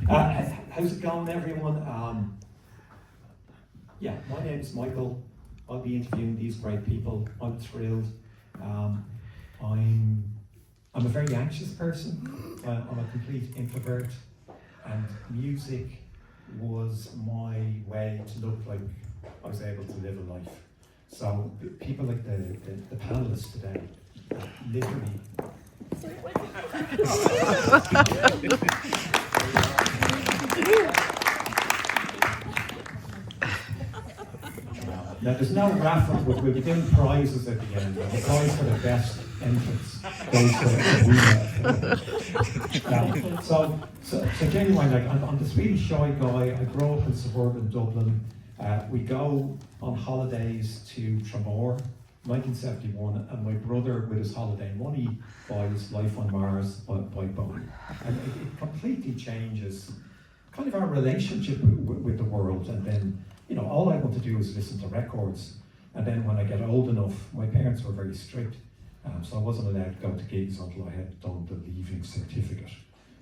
How's it going, everyone? Yeah, my name's Michael. I'll be interviewing these great people. I'm thrilled. I'm a very anxious person. I'm a complete introvert, and music was my way to look like I was able to live a life. So people like the panelists today, literally. Now there's no raffle, but we'll be doing prizes at the end. The prize for the best entrance goes to Edwina. So genuinely, like, I'm this really shy guy. I grew up in suburban Dublin. We go on holidays to Tramore, 1971, and my brother, with his holiday money, buys Life on Mars by Bowie. And it completely changes kind of our relationship with the world. And then, you know, all I want to do is listen to records. And then when I get old enough, my parents were very strict, so I wasn't allowed to go to gigs until I had done the leaving certificate.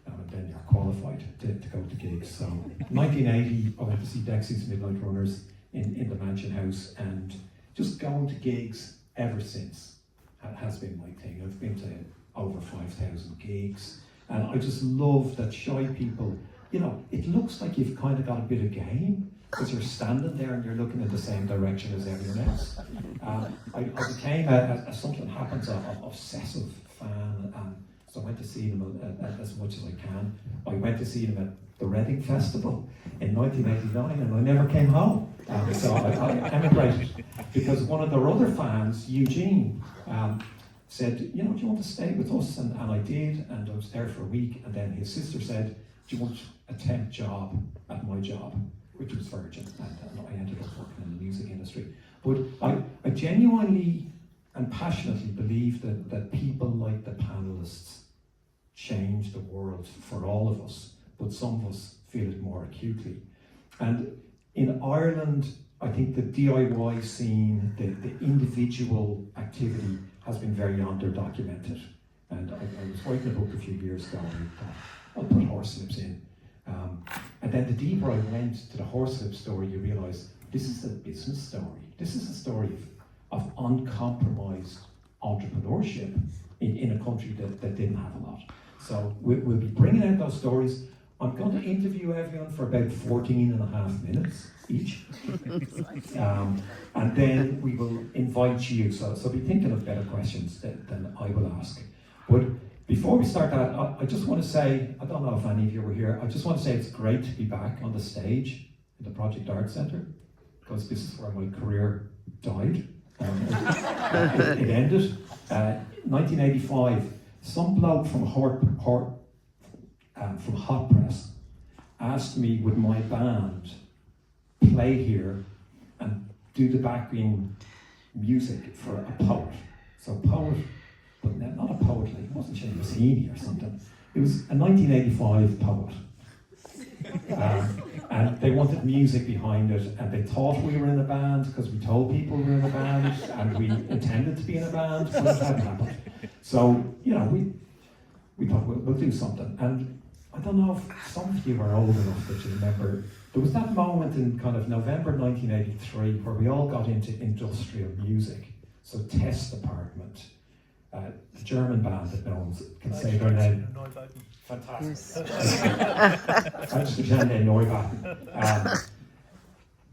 And then you're qualified to go to gigs. So 1980, I went to see Dexy's Midnight Runners in the Mansion House, and just going to gigs ever since has been my thing. I've been to over 5,000 gigs, and I just love that shy people, you know, it looks like you've kind of got a bit of game, because you're standing there and you're looking in the same direction as everyone else. I became, as something happens, an obsessive fan, so I went to see them as much as I can. I went to see them at the Reading Festival in 1989, and I never came home. So I emigrated, because one of their other fans, Eugene, said, you know, do you want to stay with us? And I did, and I was there for a week, and then his sister said, do you want a temp job at my job, which was Virgin, and I ended up working in the music industry. But I genuinely and passionately believe that people like the panelists change the world for all of us, but some of us feel it more acutely. And in Ireland, I think the DIY scene, the individual activity, has been very under-documented. And I was writing a book a few years ago, and I thought, I'll put Horslips in. And then the deeper I went to the Horslips story, you realise this is a business story. This is a story of uncompromised entrepreneurship in a country that didn't have a lot. So we'll be bringing out those stories. I'm going to interview everyone for about 14 and a half minutes each. And then we will invite you, so be thinking of better questions than I will ask. But before we start that, I just want to say, I don't know if any of you were here, I just want to say it's great to be back on the stage in the Project Art Centre, because this is where my career died. It ended. 1985, some bloke from Hot Press asked me, would my band play here and do the backing music for a poet. So poet, but not a poet like, it wasn't Jim Lockhart or something. It was a 1985 poet. And they wanted music behind it, and they thought we were in a band because we told people we were in a band, and we intended to be in a band, but it hadn't happened. So, you know, we thought we'll do something. And I don't know if some of you are old enough that you remember, there was that moment in kind of November 1983 where we all got into industrial music. So Test Department, the German band that no one can say their name. Fantastic.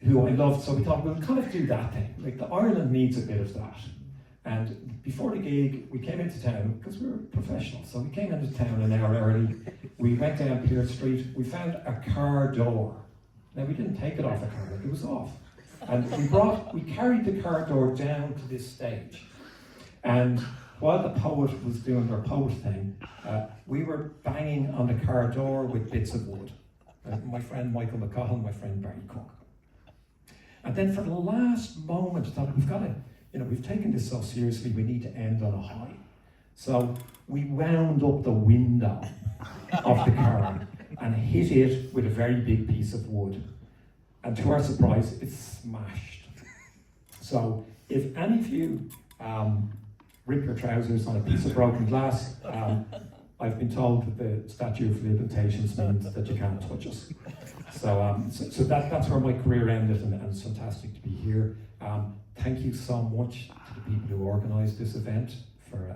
Who I loved, so we thought we'll kind of do that thing. Like, the Ireland needs a bit of that. And before the gig, we came into town, because we were professionals, so we came into town an hour early. We went down Pearl Street, we found a car door. Now, we didn't take it off a car, it was off. And we carried the car door down to this stage. And while the poet was doing their poet thing, we were banging on the car door with bits of wood. My friend Michael McCahill, my friend Barry Cook. And then for the last moment, I thought, we've got to, you know, we've taken this so seriously, we need to end on a high. So we wound up the window of the car and hit it with a very big piece of wood. And to our surprise, it smashed. So if any of you rip your trousers on a piece of broken glass, I've been told that the statute of limitations means that you can't touch us. So that's where my career ended, and it's fantastic to be here. Thank you so much to the people who organised this event for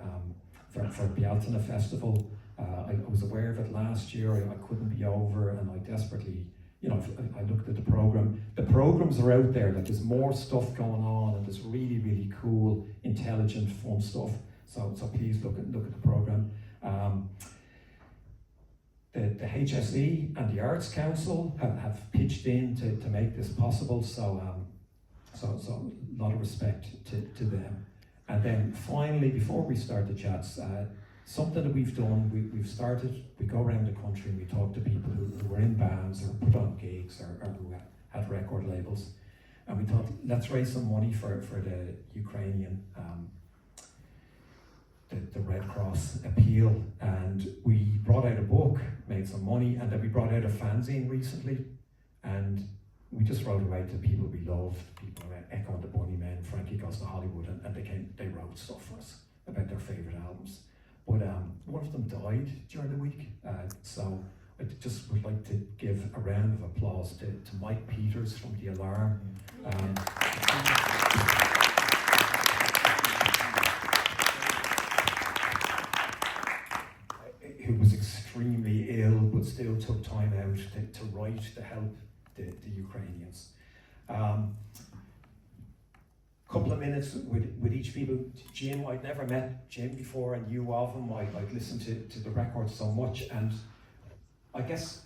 Bealtaine Festival. I was aware of it last year. I couldn't be over, and I desperately, I looked at the programme. The programmes are out there. Like, there's more stuff going on, and there's really, really cool, intelligent, fun stuff. So please look at the programme. The HSE and the Arts Council have pitched in to make this possible. So a lot of respect to them. And then finally, before we start the chats, something that we've done, we go around the country and we talk to people who were in bands or put on gigs or who had record labels. And we thought, let's raise some money for the Ukrainian, the Red Cross appeal. And we brought out a book, made some money, and then we brought out a fanzine recently. And we just wrote away to people we loved, people around Echo and the Bunnymen, Frankie Goes to Hollywood, and they wrote stuff for us about their favourite albums. But one of them died during the week, so I just would like to give a round of applause to Mike Peters from The Alarm. Who was extremely ill, but still took time out to write to help the Ukrainians. Couple of minutes with each people. Jim, I'd never met Jim before, and you of him. I'd listened to the record so much, and I guess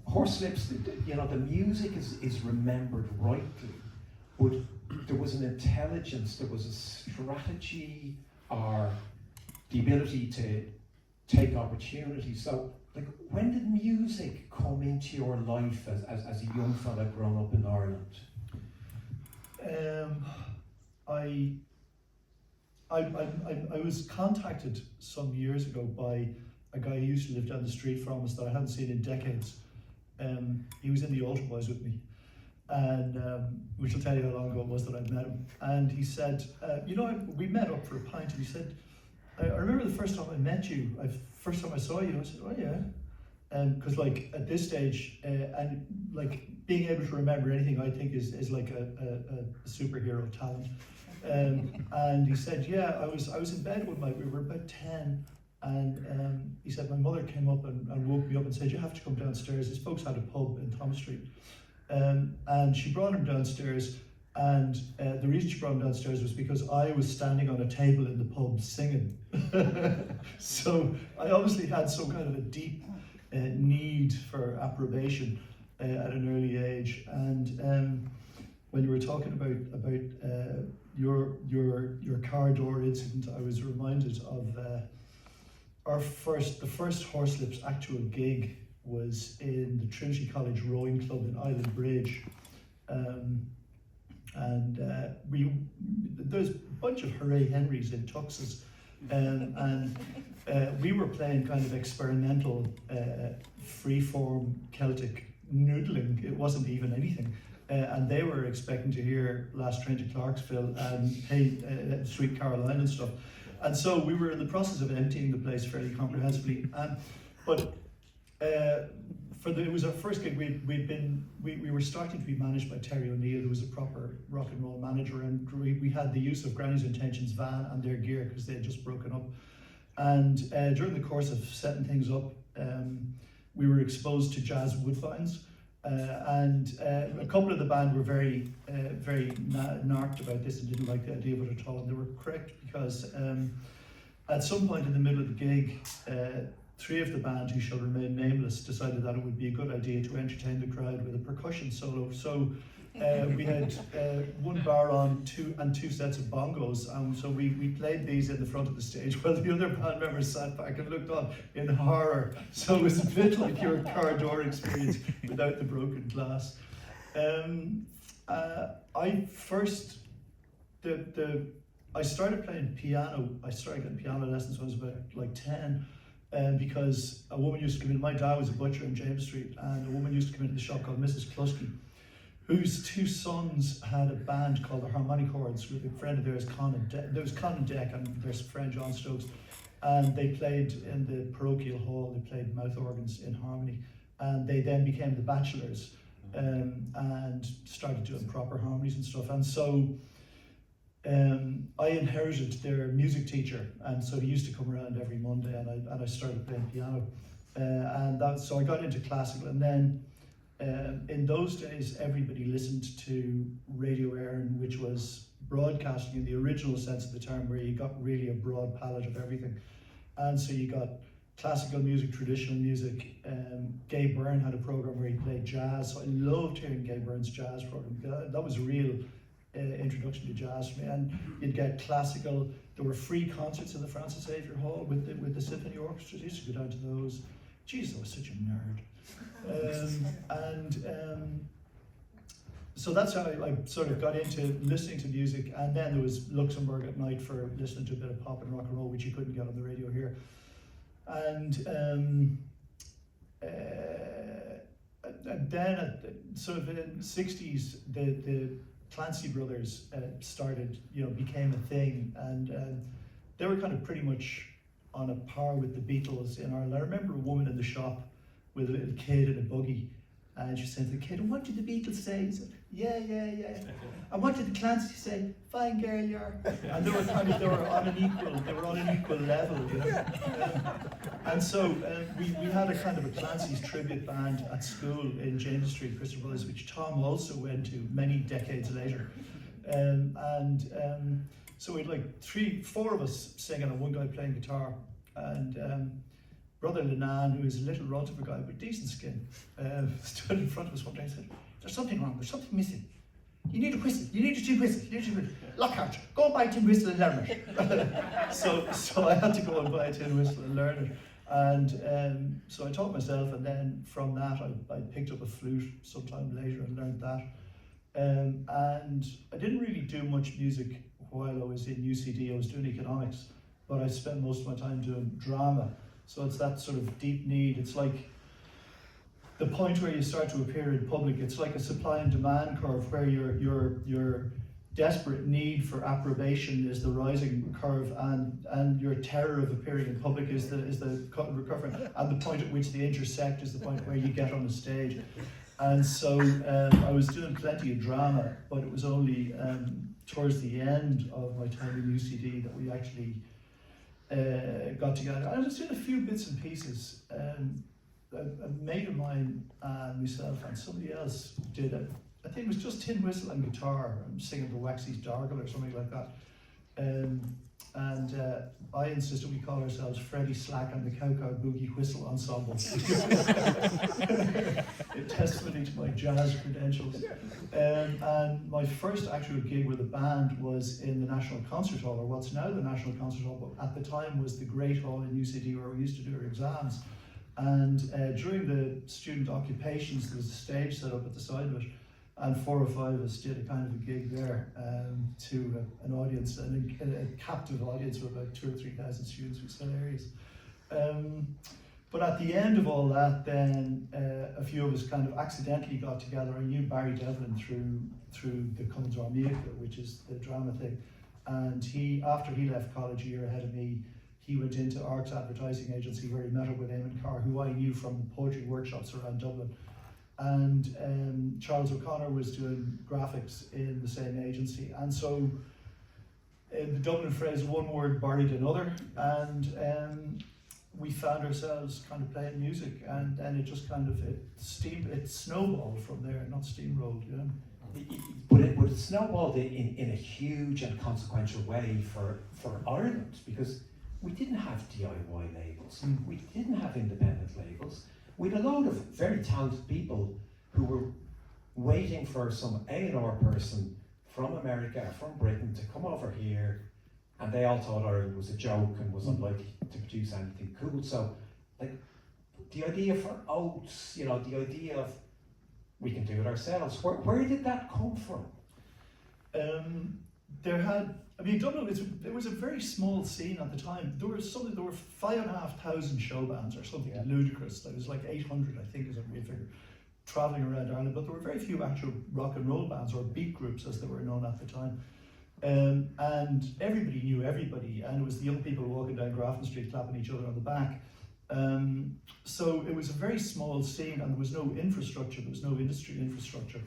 Horslips, the music is remembered rightly, but there was an intelligence, there was a strategy, or the ability to take opportunities. So, like, when did music come into your life as a young fella growing up in Ireland? I was contacted some years ago by a guy who used to live down the street from us that I hadn't seen in decades. He was in the Altar Boys with me, and which will tell you how long ago it was that I'd met him. And he said, we met up for a pint, and he said, I remember the first time I met you, first time I saw you, I said, oh yeah. Because like at this stage, and like being able to remember anything, I think is like a superhero talent. And he said, yeah, I was in bed one night, we were about 10, and he said my mother came up and woke me up and said, you have to come downstairs. His folks had a pub in Thomas Street. And she brought him downstairs, and the reason she brought him downstairs was because I was standing on a table in the pub singing. So I obviously had some kind of a deep need for approbation at an early age. And when you were talking about your car door incident, I was reminded of the first Horslips actual gig was in the Trinity College Rowing Club in Island Bridge. There's a bunch of Hooray Henrys in tuxes, and we were playing kind of experimental freeform Celtic noodling. It wasn't even anything, and they were expecting to hear Last Train to Clarksville and Hey Sweet Caroline and stuff, and so we were in the process of emptying the place fairly comprehensively. It was our first gig. We were starting to be managed by Terry O'Neill, who was a proper rock and roll manager, and we had the use of Granny's Intentions van and their gear because they had just broken up. And during the course of setting things up, we were exposed to jazz woodbines, and a couple of the band were very narked about this and didn't like the idea of it at all. And they were correct, because at some point in the middle of the gig, three of the band, who shall remain nameless, decided that it would be a good idea to entertain the crowd with a percussion solo. So we had one bar on two sets of bongos, and so we played these in the front of the stage while the other band members sat back and looked on in horror. So it was a bit like your car door experience without the broken glass. I started playing piano. I started getting piano lessons when I was about like 10. Because a woman used to come in, my dad was a butcher in James Street, and a woman used to come into the shop called Mrs. Klusky, whose two sons had a band called the Harmonic Chords with a friend of theirs, Conan Deck, and their friend John Stokes. and they played in the parochial hall, they played mouth organs in harmony, and they then became the Bachelors, and started doing proper harmonies and stuff. And so I inherited their music teacher, and so he used to come around every Monday, and I started playing piano, so I got into classical. And then in those days everybody listened to Radio Éireann, which was broadcasting in the original sense of the term, where you got really a broad palette of everything. And so you got classical music, traditional music. Gay Byrne had a program where he played jazz, so I loved hearing Gay Byrne's jazz program. That was a real introduction to jazz for me. And you'd get classical. There were free concerts in the Francis Xavier Hall with the symphony orchestras. I used to go down to those. Jeez, I was such a nerd. So that's how I sort of got into listening to music. And then there was Luxembourg at night for listening to a bit of pop and rock and roll, which you couldn't get on the radio here. And then sort of in the 60s, the Clancy brothers started, became a thing, and they were kind of pretty much on a par with the Beatles in Ireland. I remember a woman in the shop with a little kid in a buggy, and she said to the kid, "And what did the Beatles say?" He said, "Yeah, yeah, yeah." "And what did the Clancy say?" "Fine girl you are." And they were on an equal level, and so we had a kind of a Clancy's tribute band at school in James Street, Christopher Brothers, which Tom also went to many decades later. So we had like 4 of us singing and one guy playing guitar, and Brother Lenan, who is a little runt of a guy with decent skin, stood in front of us one day and said, "There's something wrong, there's something missing. You need a whistle, you need a tin whistle, you need a tin whistle. Lockhart, go and buy a tin whistle and learn it." so I had to go and buy a tin whistle and learn it. And so I taught myself, and then from that I picked up a flute sometime later and learned that. And I didn't really do much music while I was in UCD. I was doing economics, but I spent most of my time doing drama. So it's that sort of deep need. It's like the point where you start to appear in public. It's like a supply and demand curve where your desperate need for approbation is the rising curve, and your terror of appearing in public is the recovering, and the point at which they intersect is the point where you get on the stage. And so I was doing plenty of drama, but it was only towards the end of my time in UCD that we actually got together. I was doing a few bits and pieces. A mate of mine and myself and somebody else did it. I think it was just tin whistle and guitar, and singing the Waxy's Dargle or something like that. I insisted we call ourselves Freddie Slack and the Cow Cow Boogie Whistle Ensemble. A testimony to my jazz credentials. And my first actual gig with a band was in the National Concert Hall, or what's now the National Concert Hall, but at the time was the Great Hall in UCD where we used to do our exams. And during the student occupations, there was a stage set up at the side of it, and 4 or 5 of us did a kind of a gig there to an audience, a captive audience of about 2,000 or 3,000 students, which was hilarious. But at the end of all that, then a few of us kind of accidentally got together. I knew Barry Devlin through the Cummins Armíocha, which is the drama thing. And after he left college a year ahead of me, he went into Ark's advertising agency where he met up with Eamon Carr, who I knew from poetry workshops around Dublin. And Charles O'Connor was doing graphics in the same agency. And so in the Dublin phrase, one word buried another, and we found ourselves kind of playing music, and it just kind of it snowballed from there, not steamrolled, you know. But it snowballed in a huge and consequential way for Ireland, because we didn't have DIY labels, we didn't have independent labels. We had a load of very talented people who were waiting for some A&R person from America, from Britain, to come over here, and they all thought Ireland was a joke and was unlikely to produce anything cool. So, like, the idea for Oates, the idea of we can do it ourselves, where did that come from? Dublin, it was a very small scene at the time. There were 5,500 show bands or something ludicrous. There was like 800, I think, is a real figure, traveling around Ireland, but there were very few actual rock and roll bands, or beat groups as they were known at the time. And everybody knew everybody, and it was the young people walking down Grafton Street clapping each other on the back. So it was a very small scene, and there was no infrastructure, there was no industry infrastructure.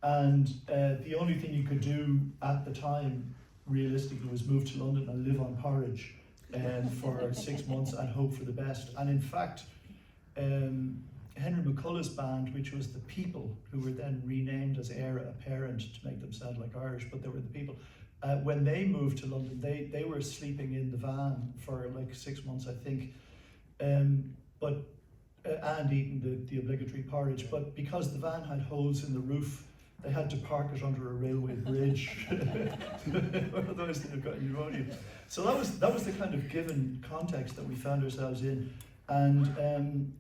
And the only thing you could do at the time, realistically, was move to London and live on porridge for 6 months and hope for the best. And in fact, Henry McCullough's band, which was the People, who were then renamed as Era Apparent to make them sound like Irish, but they were the People. When they moved to London, they were sleeping in the van for like 6 months, I think, and eating the obligatory porridge. But because the van had holes in the roof, they had to park it under a railway bridge. Otherwise they'd have got pneumonia. So that was the kind of given context that we found ourselves in. And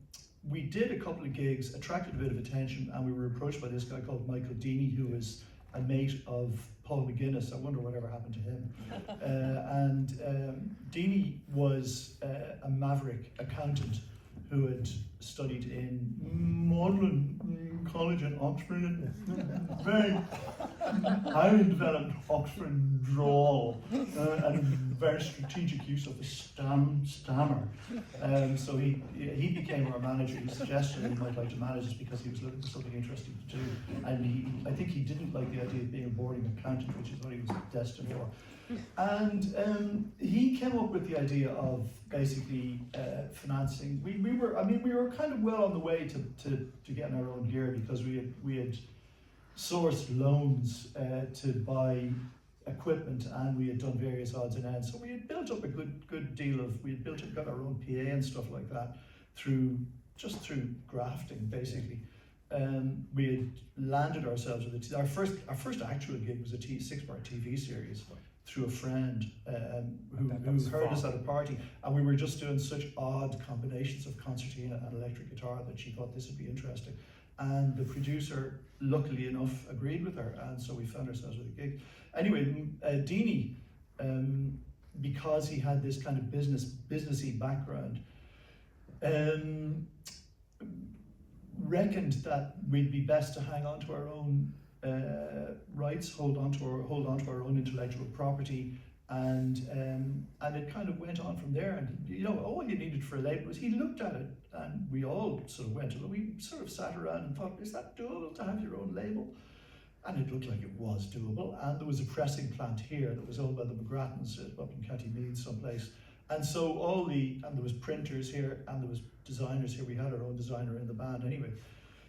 we did a couple of gigs, attracted a bit of attention, and we were approached by this guy called Michael Deeney, who was a mate of Paul McGuinness. I wonder whatever happened to him. Deeney was a maverick accountant who had studied in Magdalen College in Oxford, very highly developed Oxford drawl, and very strategic use of the stammer. So he became our manager. He suggested that he might like to manage us because he was looking for something interesting to do. And I think he didn't like the idea of being a boring accountant, which is what he was destined for. And he came up with the idea of basically financing. We were kind of well on the way to getting our own gear, because we had sourced loans to buy equipment, and we had done various odds and ends. So we had built up a good deal of, got our own PA and stuff like that through grafting, basically. We had landed ourselves with our first actual gig was a 6-part TV series through a friend who heard us at a party, and we were just doing such odd combinations of concertina and electric guitar that she thought this would be interesting. And the producer, luckily enough, agreed with her, and so we found ourselves with a gig. Anyway, Deeney, because he had this kind of businessy background, reckoned that we'd be best to hang on to our own rights, hold on to our own intellectual property, and it kind of went on from there. And all you needed for a label was he looked at it, and we all sort of we sort of sat around and thought, is that doable to have your own label? And it looked like it was doable. And there was a pressing plant here that was owned by the McGrathens up in County Meath someplace. And so there was printers here, and there was designers here. We had our own designer in the band anyway.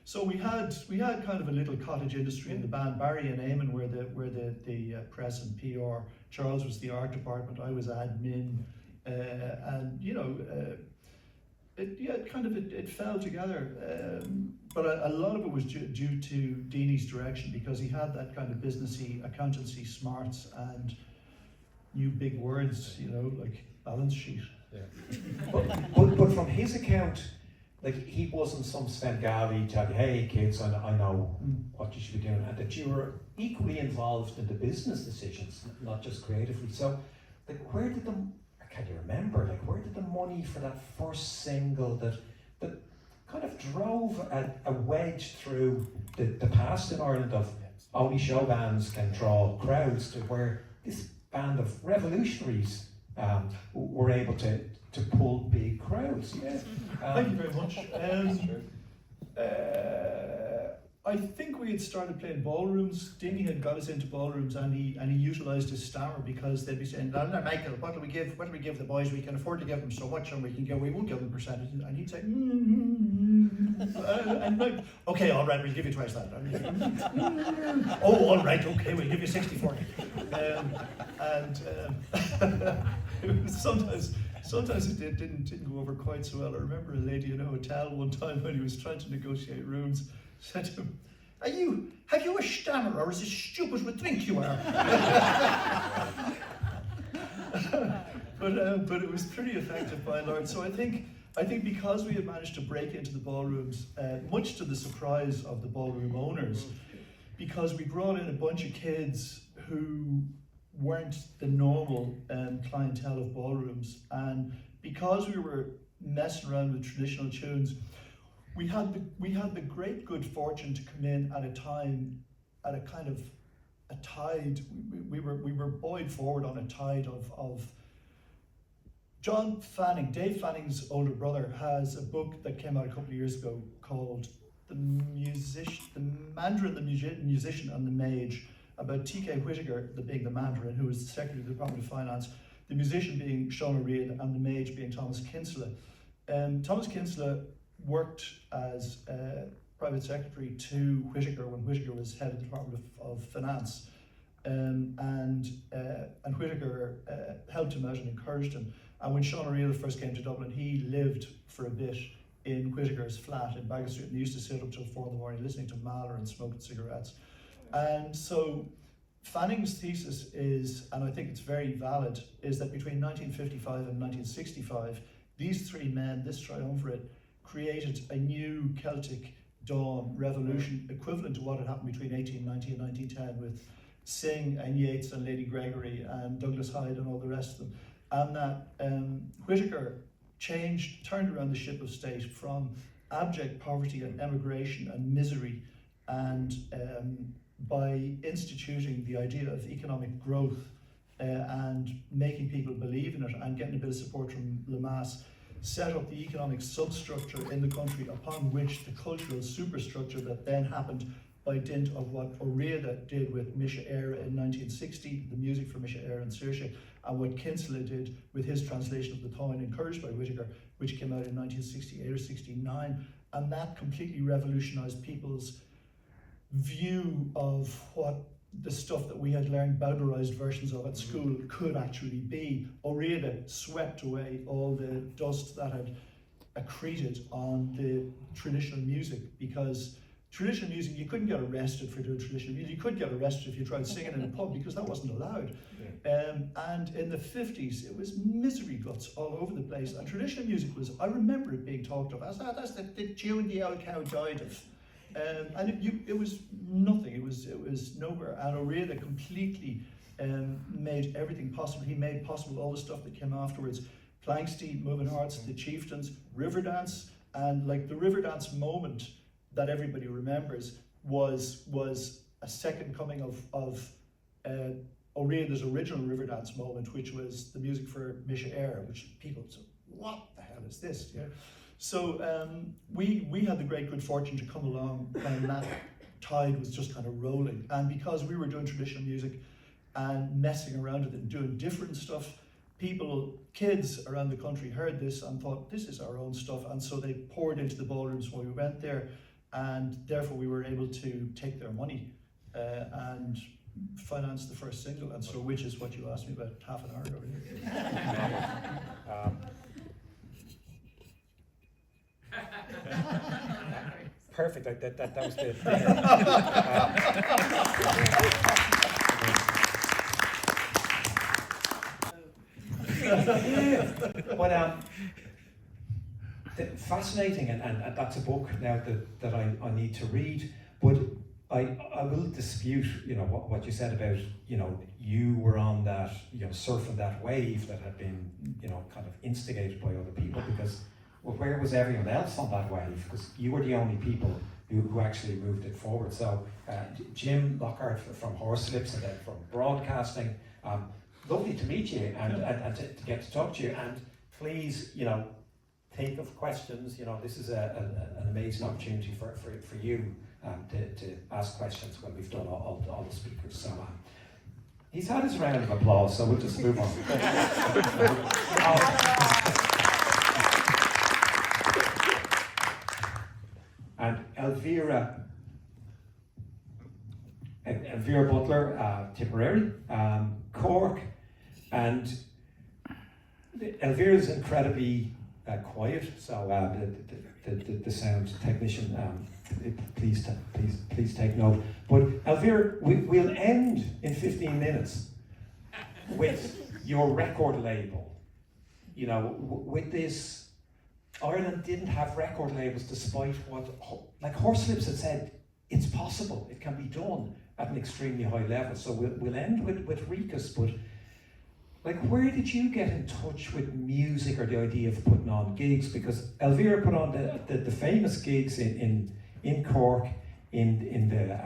So we had kind of a little cottage industry in the band. Barry and Eamon were the press and PR. Charles was the art department. I was admin, and it fell together. But a lot of it was due to Deeney's direction, because he had that kind of businessy accountancy smarts and new big words, like balance sheet. Yeah. but from his account, like, he wasn't some Svengali telling you, hey kids, I know what you should be doing, and that you were equally involved in the business decisions, not just creatively. So, like, can you remember, like, where did the money for that first single that kind of drove a wedge through the past in Ireland of only show bands can draw crowds, to where this band of revolutionaries were able to pull big crowds? Yeah. Thank you very much. I think we had started playing ballrooms. Deeney had got us into ballrooms, and he utilised his stammer, because they'd be saying, "No, Michael, what do we give the boys? We can afford to give them so much, and we won't give them percentage." And he'd say, and like, "Okay, all right, we'll give you twice that." "Oh, all right, okay, we'll give you 60-40." Sometimes it didn't go over quite so well. I remember a lady in a hotel one time, when he was trying to negotiate rooms, said to him, have you a stammer, or is it stupid with drink you are?" But it was pretty effective by and large. So I think because we had managed to break into the ballrooms, much to the surprise of the ballroom owners, because we brought in a bunch of kids who weren't the normal clientele of ballrooms, and because we were messing around with traditional tunes, we had the great good fortune to come in at a time, at a kind of a tide. We were buoyed forward on a tide of John Fanning, Dave Fanning's older brother, has a book that came out a couple of years ago called The Mandarin, the Musician and the Mage, about T.K. Whittaker, being the Mandarin, who was the Secretary of the Department of Finance, the musician being Sean O'Reilly, and the mage being Thomas Kinsella. Thomas Kinsella worked as private secretary to Whittaker when Whittaker was head of the Department of Finance. And Whittaker helped him out and encouraged him. And when Sean O'Reilly first came to Dublin, he lived for a bit in Whittaker's flat in Baggot Street, and he used to sit up till 4 in the morning listening to Mahler and smoking cigarettes. And so Fanning's thesis is, and I think it's very valid, is that between 1955 and 1965, these three men, this triumvirate, created a new Celtic dawn revolution equivalent to what had happened between 1890 and 1910 with Synge and Yeats and Lady Gregory and Douglas Hyde and all the rest of them. And that Whittaker turned around the ship of state from abject poverty and emigration and misery, and by instituting the idea of economic growth and making people believe in it and getting a bit of support from Lemass, set up the economic substructure in the country upon which the cultural superstructure that then happened by dint of what O'Reilly did with Misha Era in 1960, the music for Misha Era and Saoirse, and what Kinsella did with his translation of the Táin, encouraged by Whittaker, which came out in 1968 or 69, and that completely revolutionized people's view of what the stuff that we had learned bowdlerized versions of at school could actually be. O'Reilly swept away all the dust that had accreted on the traditional music, because traditional music, you couldn't get arrested for doing traditional music. You could get arrested if you tried singing in a pub, because that wasn't allowed. And in the 50s, it was misery guts all over the place. And traditional music was, I remember it being talked of as, that's the tune the old cow died of. And it was nothing, it was nowhere. And O'Reilly completely made everything possible. He made possible all the stuff that came afterwards. Plankstein, Moving Hearts, The Chieftains, Riverdance, and like the Riverdance moment that everybody remembers was a second coming of O'Reilly's original Riverdance moment, which was the music for Misha Era, which people said, what the hell is this? Yeah. So we had the great good fortune to come along when that tide was just kind of rolling. And because we were doing traditional music and messing around with it and doing different stuff, kids around the country heard this and thought, this is our own stuff. And so they poured into the ballrooms when we went there. And therefore we were able to take their money and finance the first single. And so, which is what you asked me about half an hour ago. Perfect. That was the But fascinating, and that's a book now that I need to read. But I will dispute, what you said about, you were on that, surfing that wave that had been, kind of instigated by other people, because. Well, where was everyone else on that wave? Because you were the only people who actually moved it forward. So Jim Lockhart from Horslips and then from broadcasting, lovely to meet you and to get to talk to you. And please, think of questions. This is an amazing opportunity for you to ask questions when we've done all the speakers. So he's had his round of applause, so we'll just move on. And Elvera Butler, Tipperary, Cork, and Elvera is incredibly quiet. So the sound technician, please take note. But Elvera, we'll end in 15 minutes with your record label. With this. Ireland didn't have record labels despite what, like Horslips had said, it's possible, it can be done at an extremely high level. So we'll end with Reekus, but like, where did you get in touch with music or the idea of putting on gigs? Because Elvera put on the famous gigs in Cork, in the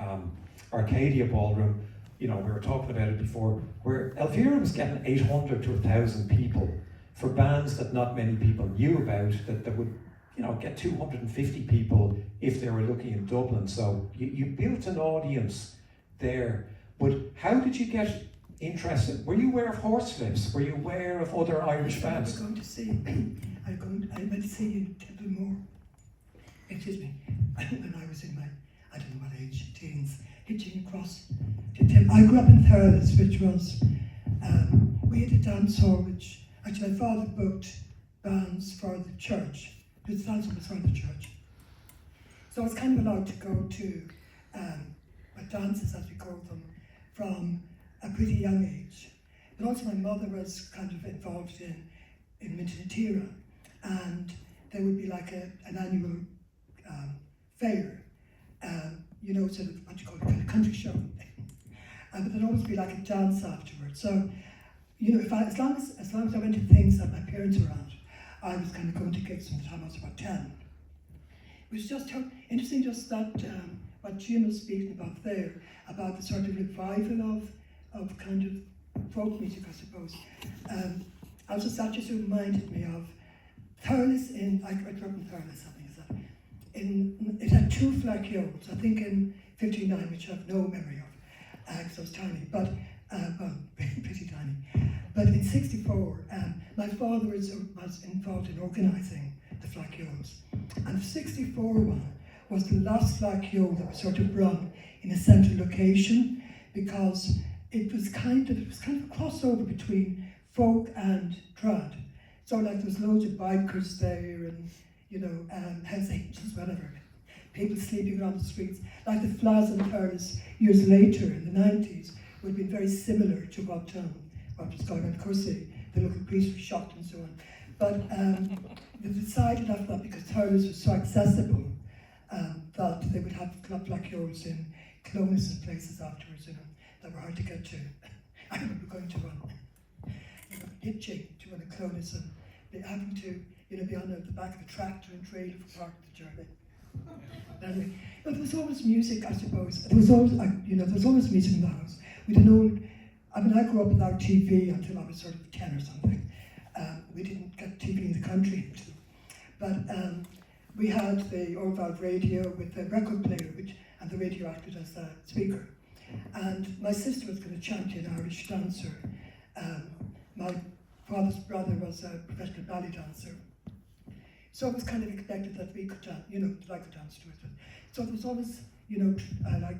Arcadia ballroom, you know, we were talking about it before, where Elvera was getting 800 to 1,000 people for bands that not many people knew about, that would, you know, get 250 people if they were looking in Dublin. So you built an audience there. But how did you get interested? Were you aware of Horslips? Were you aware of other Irish bands? I was going to say, I went to see in Templemore, excuse me, when I was in my, I don't know what age, teens, hitching across to I grew up in Thurles, which was, we had a dance hall, which actually my father booked bands for the church. The dance hall was for the church. So I was kind of allowed to go to dances, as we call them, from a pretty young age. But also my mother was kind of involved in Mintinatira, and there would be like an annual fair, you know, sort of what you call it, kind of country show. But there'd always be like a dance afterwards. So, you know, as long as I went to things that my parents were at, I was kind of going to gigs from the time I was about 10. It was just interesting, just that what Jim was speaking about there, about the sort of revival of kind of folk music, I suppose. Also, that just reminded me of Thurles I grew up in Thurles, I think is that. It had 2 flacioles, I think in 59, which I have no memory of, because I was tiny, but, well, pretty tiny. But in 64, my father was involved in organising the flacioles. And the 64 one was the last flaciole that was sort of run in a central location, because it was kind of a crossover between folk and trad. So like there was loads of bikers there, and you know, Hells Angels, whatever. People sleeping around the streets. Like the Flas and Thurles years later in the 90s would have been very similar to what was going on. Of course, the local police were shocked and so on. But they decided after that, because Thurles was so accessible, that they would have club flacioles in Clones and places afterwards, you know, that were hard to get to. I remember going to one, you know, hitching to one of Clones and having to, you know, be on the back of a tractor and trailer for part of the journey. Anyway, but there was always music, I suppose. There was always, you know, there was always music in the house. We didn't know. I mean, I grew up without TV until I was sort of 10 or something. We didn't get TV in the country until, but we had the Orval radio with the record player, and the radio acted as a speaker. And my sister was kind of champion Irish dancer. My father's brother was a professional ballet dancer. So it was kind of expected that we could, you know, like to dance to it. So there was always, you know, like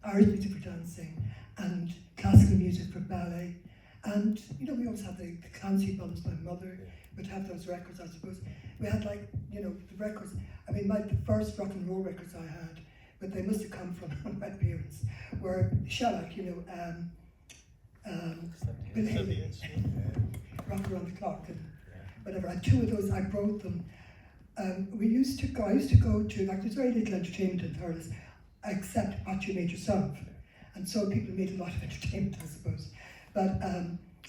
Irish music for dancing and classical music for ballet. And, you know, we always had the Clancy brothers. My mother would have those records, I suppose. We had, like, you know, the records. I mean, the first rock and roll records I had, but they must have come from my parents, were shellac, you know, Bill Haley, Rock Around the Clock, and whatever. And 2 of those, I brought them. I used to go to, like, there's very little entertainment in Thurles, except what you made yourself. And so people made a lot of entertainment, I suppose. But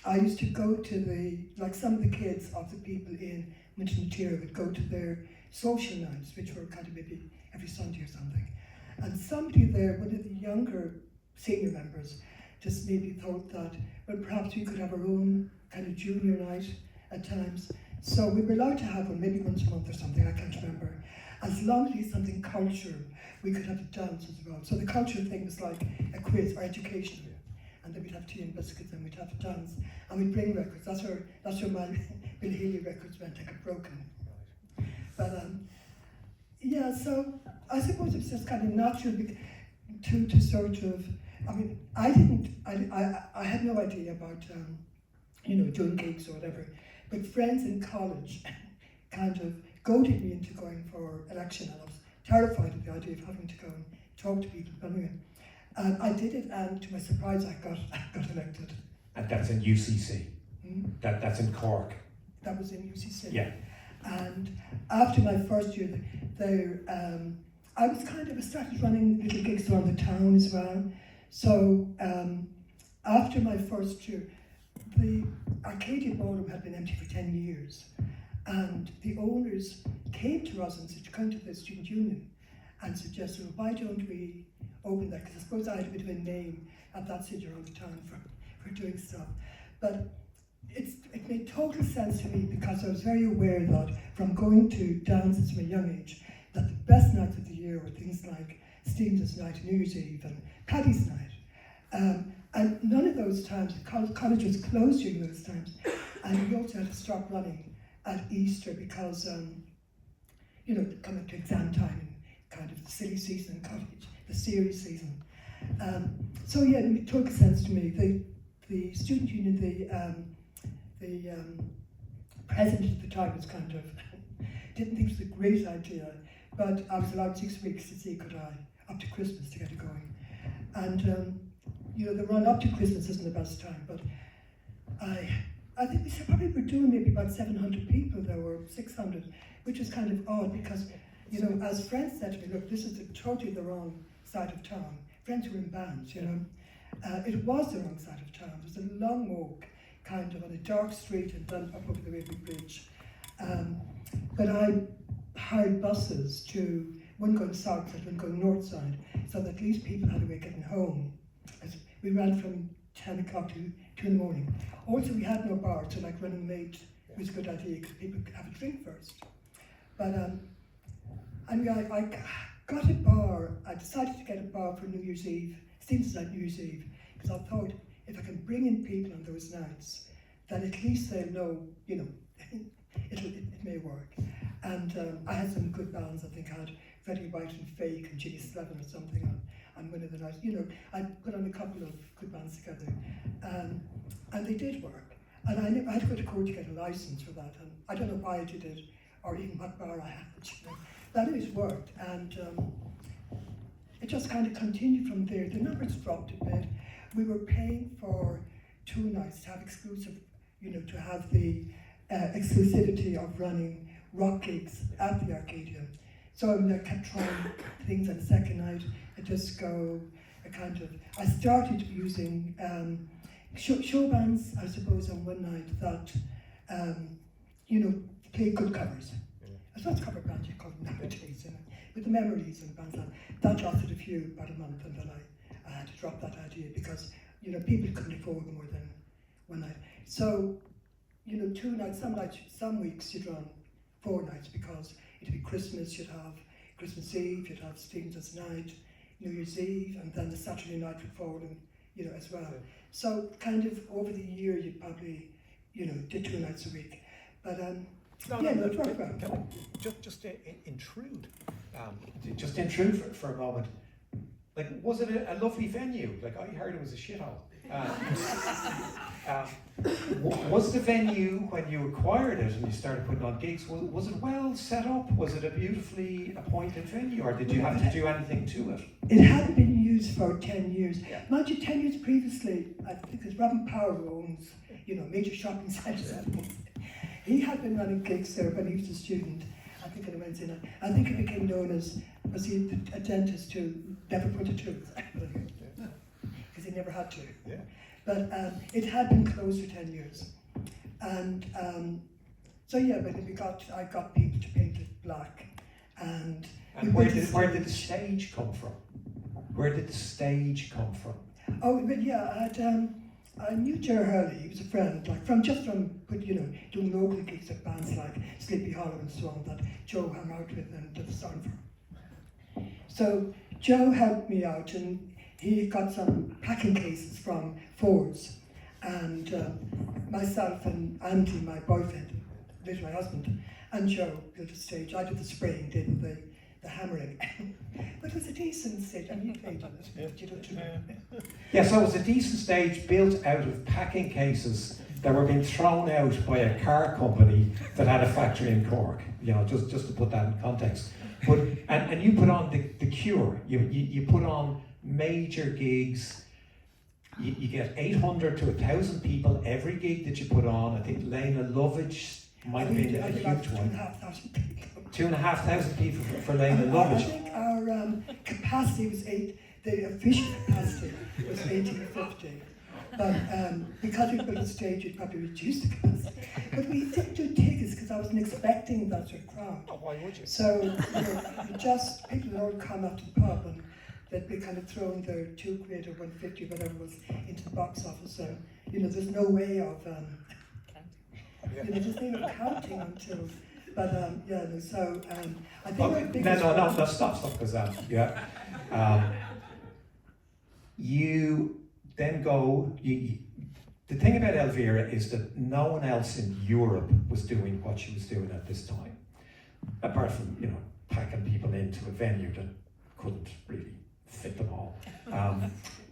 I used to go to like some of the kids of the people in Mintinatira would go to their social nights, which were kind of maybe every Sunday or something. And somebody there, one of the younger senior members, just maybe thought that, well, perhaps we could have our own kind of junior night at times. So we were allowed to have one, maybe once a month or something, I can't remember. As long as it's something cultural, we could have a dance as well. So the cultural thing was like a quiz or educational. And then we'd have tea and biscuits, and we'd have a dance. And we'd bring records. That's where my Bill Haley records went, I got broken. But yeah, so I suppose it's just kind of natural to sort of, I mean, I had no idea about, you know, doing gigs or whatever. But friends in college kind of goaded me into going for election, and I was terrified of the idea of having to go and talk to people. Anyway, I did it, and to my surprise, I got elected. And that's in UCC. Mm-hmm. That's in Cork. That was in UCC. Yeah. And after my first year there, I started running little gigs around the town as well. So after my first year, the Arcadia ballroom had been empty for 10 years. And the owners came to us and said, come to the student union, and suggested, well, why don't we open that, because I suppose I had a bit of a name at that stage around the town for doing stuff. But it made total sense to me, because I was very aware that from going to dances from a young age, that the best nights of the year were things like SceneAs night, New Year's Eve, and Paddy's night. And none of those times, college was closed during those times, and we also had to stop running at Easter because, coming to exam time and kind of the silly season in college, the serious season. So yeah, it made total sense to me. The student union, the president at the time was kind of, didn't think it was a great idea, but I was allowed 6 weeks to see could I, up to Christmas, to get it going. And the run up to Christmas isn't the best time, but I think we probably were doing maybe about 700 people there, or 600, which is kind of odd because, as friends said to me, look, this is totally the wrong side of town. Friends who were in bands, it was the wrong side of town. There was a long walk, kind of on a dark street and Dunne up over the Railway Bridge. But I hired buses to, one going south side, one going north side, so that at least people had a way of getting home. As we ran from 10 o'clock to 2 in the morning. Also, we had no bar, so like running late was a good idea because people could have a drink first. But anyway, I got a bar. I decided to get a bar for New Year's Eve, seems like New Year's Eve, because I thought if I can bring in people on those nights, then at least they'll know, it may work. And I had some good bands. I think I had Freddie White and Fake and Ginny Slevin or something on one of the nights. I put on a couple of good bands together, and they did work. And I had to go to court to get a license for that, and I don't know why I did it, or even what bar I had. That always worked, and it just kind of continued from there. The numbers dropped a bit. We were paying for 2 nights to have exclusive, to have the exclusivity of running rock gigs at the Arcadia. So I kept trying things on the second night, a disco, I started using show bands, I suppose, on one night that, play good covers. It's not cover bands you call them nowadays, with the memories and bands like that lasted about a month, and then I had to drop that idea because, people couldn't afford more than one night. So, 2 nights, some weeks you'd run 4 nights because it'd be Christmas, you'd have Christmas Eve, you'd have SceneAs night, New Year's Eve, and then the Saturday night would fall in, as well. So kind of over the year you probably, did 2 nights a week. But it worked well. Just intrude. Just intrude for a moment. Like, was it a lovely venue? Like, I heard it was a shithole. Was the venue, when you acquired it and you started putting on gigs, was it well set up? Was it a beautifully appointed venue, or did you have to do anything to it? It hadn't been used for 10 years. Yeah. Mind you, 10 years previously, I think it's Robin Power who owns, major shopping centres. He had been running gigs there when he was a student, I think on a Wednesday night. I think it became known as, was he a dentist who never put a tooth? Because he never had to. Yeah. But it had been closed for 10 years. And but I got people to paint it black. And where did the stage come from? Where did the stage come from? Oh, but yeah, I knew Joe Hurley. He was a friend, from doing local gigs at bands like Sleepy Hollow and so on that Joe hung out with and did the sound for. So Joe helped me out, and he got some packing cases from Ford's, and myself and Andy, my boyfriend, later my husband, and Joe built a stage. I did the spraying, did the hammering. But it was a decent stage, and you played on it. Yeah, so it was a decent stage built out of packing cases that were being thrown out by a car company that had a factory in Cork. Just to put that in context. But and you put on the Cure. You put on major gigs. You get 800 to 1,000 people every gig that you put on. I think Lena Lovitch might have been a huge one. 2,500 people. 2,500 people for Lena Lovitch. I think our capacity was the official capacity was 1,850. But because we built a stage, we'd probably reduce the capacity. But we didn't do tickets because I wasn't expecting that sort of crowd. Oh, why would you? So, people would all come up to the pub, and they'd be kind of throwing their 2 quid or 150, whatever was, into the box office. So, you know, there's no way of, you know, there's no way of counting until, but yeah, no, so I think our biggest No, stop, because you then go, the thing about Elvera is that no one else in Europe was doing what she was doing at this time, apart from, you know, packing people into a venue that couldn't really fit them all.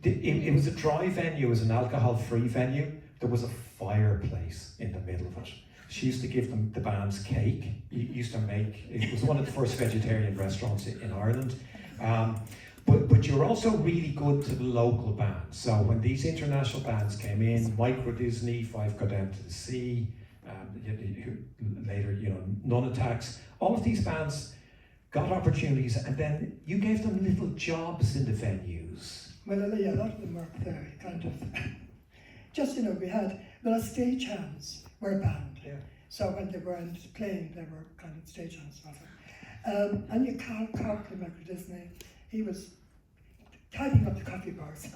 It was a dry venue, it was an alcohol-free venue. There was a fireplace in the middle of it. She used to give them the band's cake. It was one of the first vegetarian restaurants in Ireland. But you're also really good to the local bands. So when these international bands came in, Micro Disney, Five Go Down to the Sea, later, you know, None Attacks, all of these bands got opportunities, and then you gave them little jobs in the venues. Well, yeah, a lot of them worked there, kind of. Just, you know, we had, well, our stagehands were a band. Yeah. So when they weren't playing, they were kind of stagehands, rather. And you can't Cork, Micro Disney, he was tidying up the coffee bars.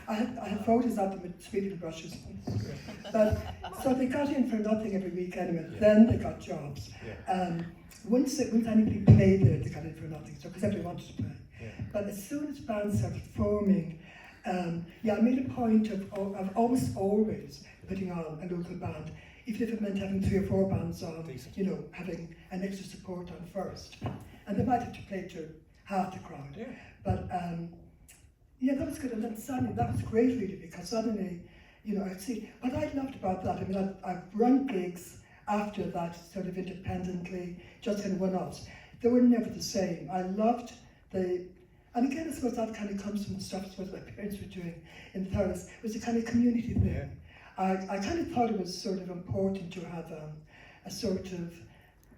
I had photos of them with sweeping brushes. But so they got in for nothing every week anyway. Yeah. Then they got jobs. Yeah. Once anybody played there, they got in for nothing. So because everybody wanted to play. Yeah. But as soon as bands started forming, I made a point of almost always putting on a local band, even if it meant having 3 or 4 bands on. Decent. You know, having an extra support on first, and they might have to play to half the crowd. Yeah. But yeah, that was good, and then suddenly that was great, really, because suddenly, you know, I'd see what I loved about that. I mean, I've run gigs after that, sort of independently, just kind of one-offs. They were never the same. I loved and again, I suppose that kind of comes from the stuff I suppose my parents were doing in the 30s. It was a kind of community thing. Yeah. I kind of thought it was sort of important to have a sort of,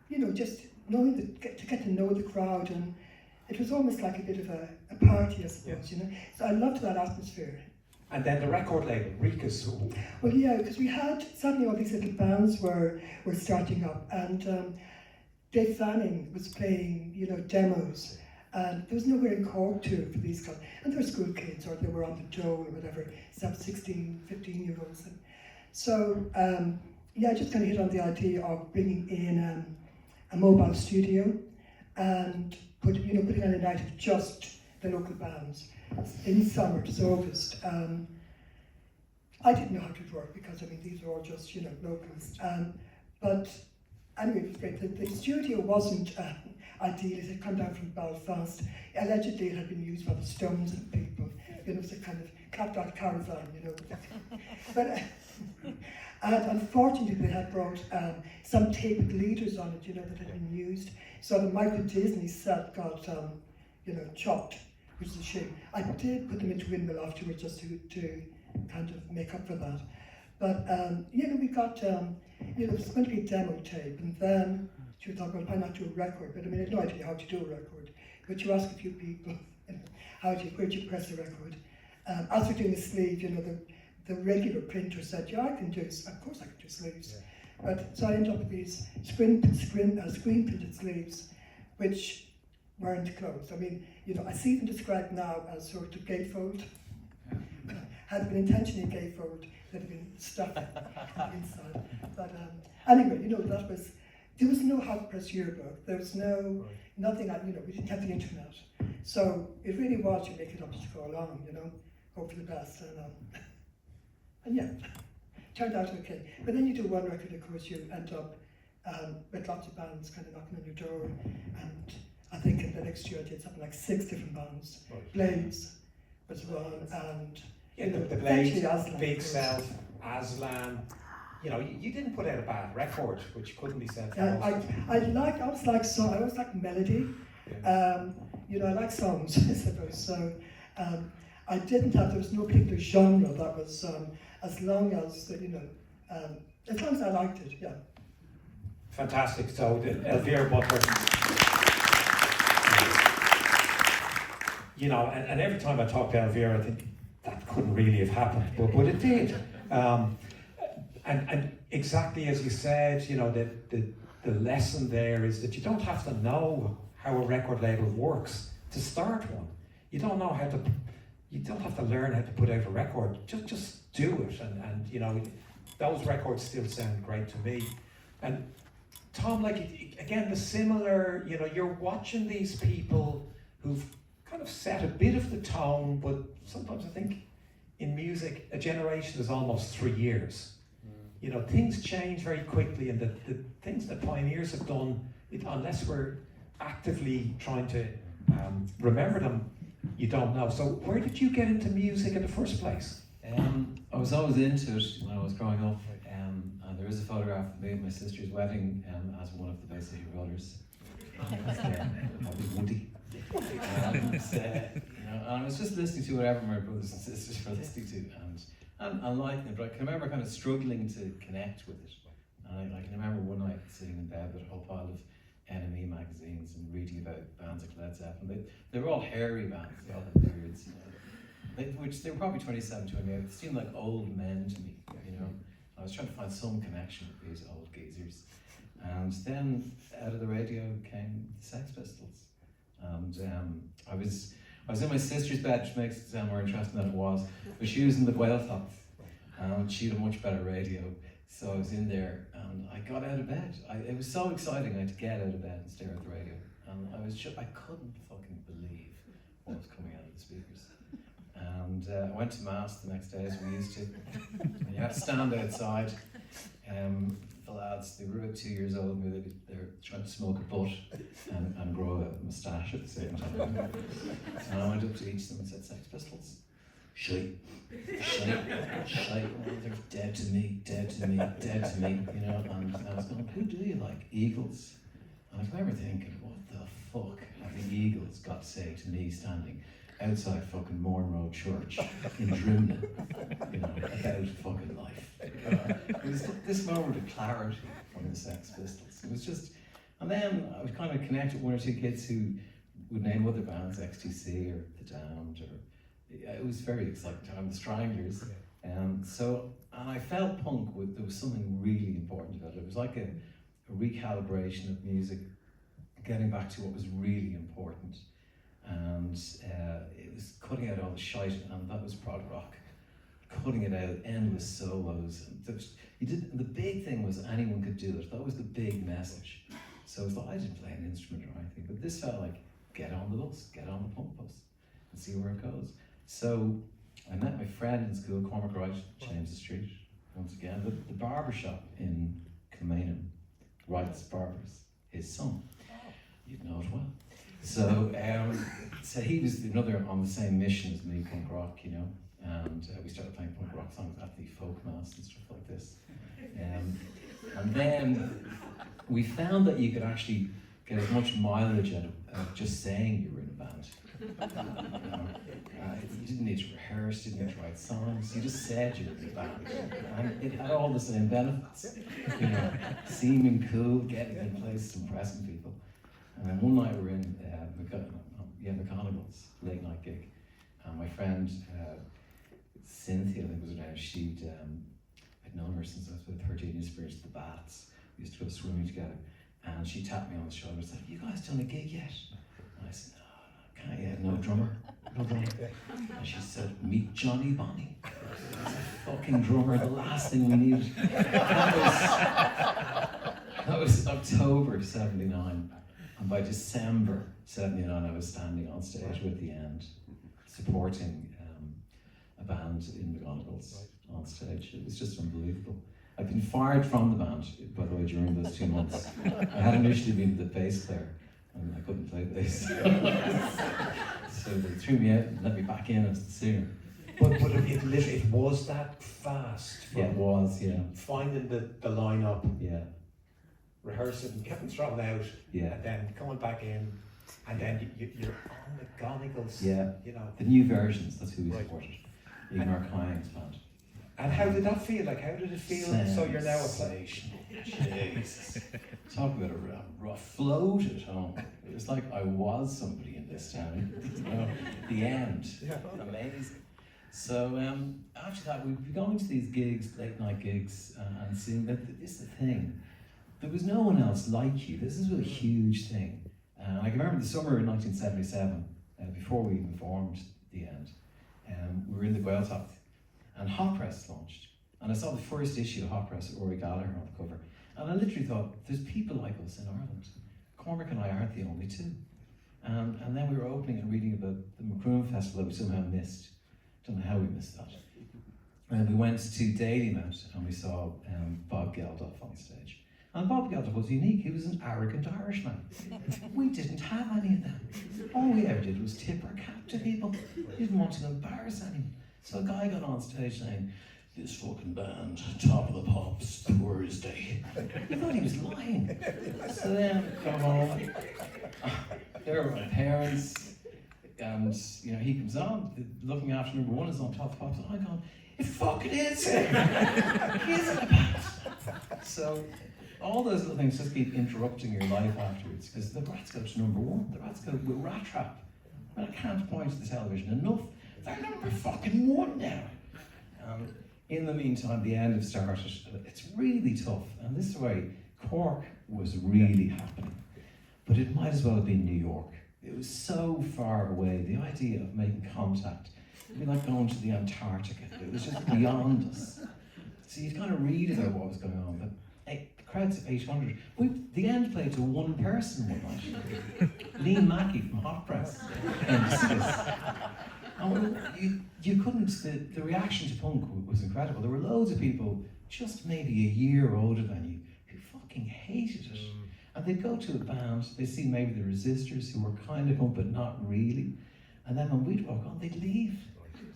you know, just knowing to get to know the crowd, and it was almost like a bit of a party, I suppose, you know. So I loved that atmosphere. And then the record label, Reekus. Well, yeah, because we had suddenly all these little bands were starting up, and Dave Fanning was playing, you know, demos. And there was nowhere in Cork for these guys. And they were school kids, or they were on the Joe or whatever, some 16, 15-year-olds. And so, yeah, I just kind of hit on the idea of bringing in a mobile studio and putting on a night of just the local bands in summer, it was August. I didn't know how it would work because, I mean, these were all just, you know, locals. But anyway, it was great. The studio wasn't ideal. It had come down from Belfast. Allegedly, it had been used by the Stones and people. You know, it was a kind of clapped-out caravan, you know. But and unfortunately, they had brought some taped leaders on it, you know, that had been used. So the Micro Disney set got, you know, chopped, which is a shame. I did put them into windmill afterwards just to kind of make up for that. But you know, we got, you know, it was going to be a demo tape, and then she thought, well, why not do a record? But I mean, I had no idea how to do a record. But you ask a few people, you know, where do you press a record? As we're doing a sleeve, you know, the regular printer said, yeah, I can do, of course I can do sleeves. Yeah. But so I ended up with these screen printed sleeves, which weren't closed. I mean, you know, I see them described now as sort of gatefold. Had been intentionally gatefold, they'd have been stuck inside. But anyway, you know, there was no hot press yearbook. There was nothing, you know, we didn't have the internet. So it really was, you make it up as you go along, you know, hope for the best. And yeah, turned out okay. But then you do one record, of course, you end up with lots of bands kind of knocking on your door. And I think in the next year I did something like 6 different bands. Right. Blades was one, and yeah, you know, the Blades, Aslan, Big Self, Aslan. You know, you didn't put out a bad record, which couldn't be said for most. I always like melody. Yeah. You know, I like songs, I suppose. So I didn't have, there was no particular genre that was, as long as, you know, as long as I liked it, yeah. Fantastic. So, Elvera Butler. You know, and every time I talk to Elvera, I think that couldn't really have happened, but it did. And exactly as you said, you know, the lesson there is that you don't have to know how a record label works to start one. You don't know how to, you don't have to learn how to put out a record. Just do it, and you know, those records still sound great to me. And Tom, like again, the similar, you know, you're watching these people who've kind of set a bit of the tone, but sometimes I think in music, a generation is almost 3 years. You know, things change very quickly, and the things that pioneers have done, unless we're actively trying to remember them, you don't know. So where did you get into music in the first place? I was always into it when I was growing up, and there is a photograph of me at my sister's wedding as one of the Bay City Rollers. Probably Woody. And I was just listening to whatever my brothers and sisters were listening to, and liking it, but I can remember kind of struggling to connect with it. And I can remember one night sitting in bed with a whole pile of NME magazines and reading about bands like Led Zeppelin. They were all hairy bands, they all had beards, you know. Which they were probably 27, 28, they seemed like old men to me, you know. I was trying to find some connection with these old geezers. And then out of the radio came the Sex Pistols. And I was in my sister's bed, which makes it sound more interesting than it was, but she was in the Bealtaine, and she had a much better radio. So I was in there, and I got out of bed. It was so exciting. I had to get out of bed and stare at the radio. And I couldn't fucking believe what was coming out of the speakers. And I went to mass the next day, as we used to. And you had to stand outside. The lads, they were about 2 years old, maybe they're trying to smoke a butt and grow a moustache at the same time. And I went up to each of them and said, Sex Pistols. Shite. They're dead to me, you know. And I was going, who do you like? Eagles? And I remember thinking, what the fuck have the Eagles got to say to me standing outside fucking Morn Church in Drimna, you know, about fucking life. It was this moment of clarity from the Sex Pistols. It was just, and then I would kind of connect with one or two kids who would name other bands, XTC or The Damned, or it was very exciting time, the Stranglers. And I felt punk, there was something really important about it. It was like a recalibration of music, getting back to what was really important. And it was cutting out all the shite, and that was prog rock. Cutting it out, endless solos. The big thing was anyone could do it. That was the big message. So it's like, I didn't play an instrument or anything, but this felt like, get on the bus, get on the punk bus, and see where it goes. So I met my friend in school, Cormac Wright, James Street, once again, the barber shop in Kilmainham, Wright's Barbers, his son. You'd know it well. So, so he was another on the same mission as me, punk rock, you know, and we started playing punk rock songs at the folk mass and stuff like this. And then we found that you could actually get as much mileage out of just saying you were in a band. You know, you didn't need to rehearse, didn't need to write songs, you just said you were in a band. And it had all the same benefits, you know, seeming cool, getting in places, impressing people. And then one night we were in McGonagall's late night gig, and my friend Cynthia, I think was her name, I'd known her since I was about 13 years ago, at the baths. We used to go swimming together, and she tapped me on the shoulder and said, "Have you guys done a gig yet?" And I said, "No, can't yet, no drummer. And she said, "Meet Johnny Bonnie." I said, "Fucking drummer, the last thing we needed." That was October '79. And by December '79, I was standing on stage with The End, supporting a band in McGonagall's on stage. It was just unbelievable. I'd been fired from the band, by the way, during those 2 months. I had initially been the bass player, and I couldn't play bass. So they threw me out and let me back in as the singer. But it was that fast. Yeah, it was, yeah. Finding the lineup, Yeah. rehearsing, getting thrown out, Yeah. and then coming back in, and then you're on the McGonagall's, Yeah. you know. The new versions, that's who we Right. supported. Igmar Kyne's band. And how did that feel? Like, how did it feel? So you're now a player. Jesus. Talk about a rough float at home. It was like I was somebody in this town. You know, The End. Amazing. So after that, we'd be going to these gigs, late night gigs, and seeing that this is the thing. There was no one else like you. This is a huge thing. I can remember the summer in 1977, before we even formed the End. We were in the Bealtaine, and Hot Press launched. And I saw the first issue of Hot Press with Rory Gallagher on the cover. And I literally thought, there's people like us in Ireland. Cormac and I aren't the only two. And then we were opening and reading about the Macroom Festival that we somehow missed. Don't know how we missed that. And we went to Daily Mount and we saw Bob Geldof on stage. And Bob Geldof was unique. He was an arrogant Irishman. We didn't have any of them. All we ever did was tip our cap to people. We didn't want to embarrass anyone. So a guy got on stage saying, "This fucking band, Top of the Pops, Thursday." I thought he was lying. So then I come home. There were my parents, and he comes on, looking after number one is on Top of the Pops, and I go, "It fucking is him! He is in a band." So all those little things just keep interrupting your life afterwards, because the rats go to number one, the rats go with Rat Trap. And I can't point to the television enough. They're number fucking one now. In the meantime, the End have started. It's really tough, and this way, Cork was really happening, but it might as well have been New York. It was so far away. The idea of making contact, it'd be like going to the Antarctica. It was just beyond us. So you'd kind of read about what was going on, but the crowds of 800. The End played to one person one night. Liam Mackey from Hot Press. And you couldn't, the reaction to punk was incredible. There were loads of people just maybe a year older than you who fucking hated it. And they'd go to a band, they'd see maybe the Resistors who were kind of punk but not really. And then when we'd walk on, they'd leave.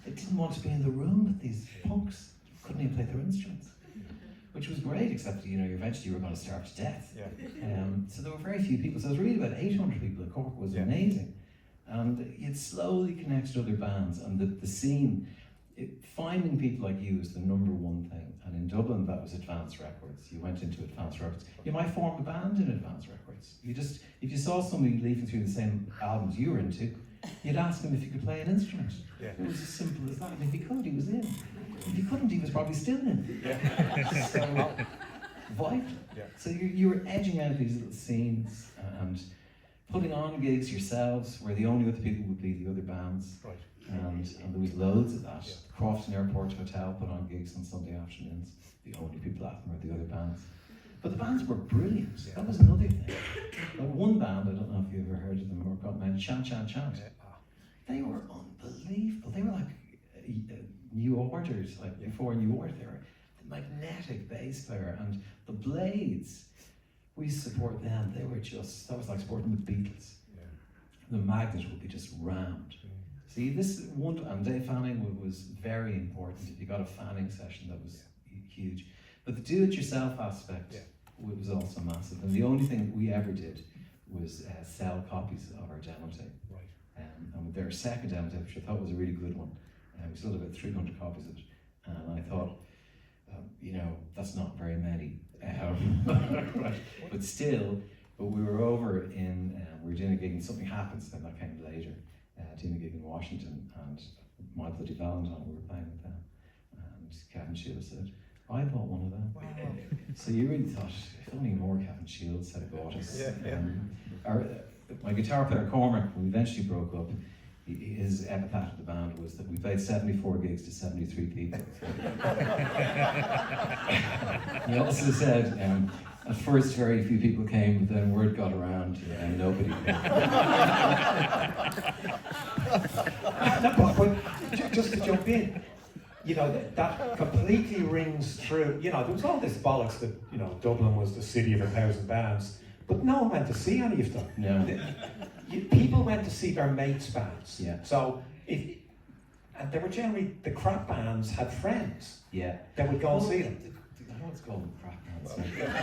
They didn't want to be in the room with these punks. Couldn't even play their instruments. Which was great, except eventually you were going to starve to death. Yeah. So there were very few people. So it was really about 800 people at Cork. Was amazing. And you'd slowly connect to other bands, and the scene, finding people like you is the number one thing. And in Dublin, that was Advance Records. You went into Advance Records. You might form a band in Advance Records. If you saw somebody leafing through the same albums you were into, you'd ask him if he could play an instrument. Yeah. It was as simple as that. And if he could, he was in. If he couldn't, he was probably still in. Yeah. So vital. Yeah. So you were edging out these little scenes and putting on gigs yourselves, where the only other people would be the other bands. Right. And there was loads of that. Yeah. Crofton Airport Hotel put on gigs on Sunday afternoons. The only people at them were the other bands. But the bands were brilliant. Yeah. That was another thing. Like one band, I don't know if you've ever heard of them, or got mentioned, Chant Chant Chant. They were unbelievable. They were like New Orders, like before New Order. They were the magnetic bass player, and the Blades. We used to support them. They were just, that was like supporting the Beatles. Yeah. The magnet would be just rammed. See, this one, and Dave Fanning was very important. If you got a Fanning session, that was huge. But the do-it-yourself aspect was also massive. And the only thing we ever did was sell copies of our demo tape. Right. And their second demo tape, which I thought was a really good one. We sold about 300 copies of it. And I thought, that's not very many. Right. But still, we were over in, we were doing a gig and something happens, then that came later. Doing a gig in Washington, and My Bloody Valentine, we were playing with them. And Kevin Shields said, "I bought one of them." Wow. So you really thought, if only more Kevin Shields had bought us. Yeah. My guitar player Cormac, when we eventually broke up, his epitaph of the band was that we played 74 gigs to 73 people. He also said, at first very few people came, but then word got around and nobody came. But just to jump in, that completely rings true. There was all this bollocks that, Dublin was the city of 1,000 bands, but no one went to see any of them. No. People went to see their mates' bands. Yeah. So, and they were generally, the crap bands had friends. Yeah. That would go and see them. I know it's called crap bands.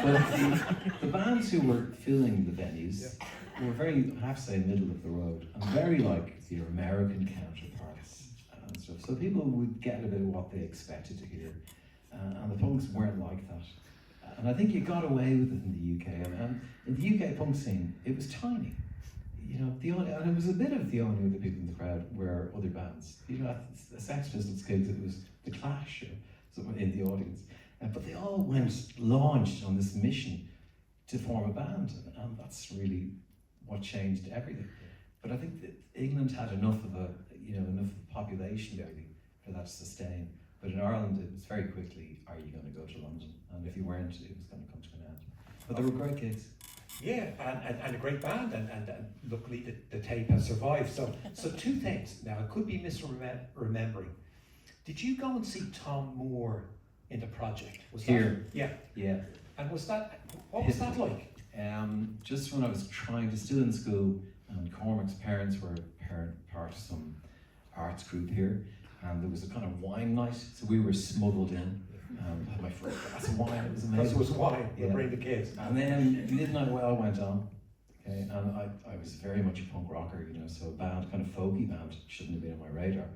But the bands who were filling the venues were very, I have to say, middle of the road, and very like your American counterparts and stuff. So people would get a bit of what they expected to hear, and the punks weren't like that. And I think you got away with it in the UK. And in the UK punk scene, it was tiny. And it was a bit of the only other people in the crowd were other bands. At the Sex Pistols gigs, it was The Clash in the audience. But they all launched on this mission to form a band, and that's really what changed everything. But I think that England had enough of a population really for that to sustain. But in Ireland, it was very quickly, are you going to go to London? And if you weren't, it was going to come to an end. But they were great gigs. Yeah, and a great band, and luckily the tape has survived. So two things. Now, I could be misremembering. Did you go and see Tom Moore in the project? Was Here? That, Yeah. And what was that like? Just when I was still in school, and Cormac's parents were part of some arts group here, and there was a kind of wine night, so we were smuggled in. Had my first glass of wine, it was amazing. Because it was wine, yeah. Bring the kids. And then Midnight Well went on, okay, and I was very much a punk rocker, so a band, kind of folky band, shouldn't have been on my radar.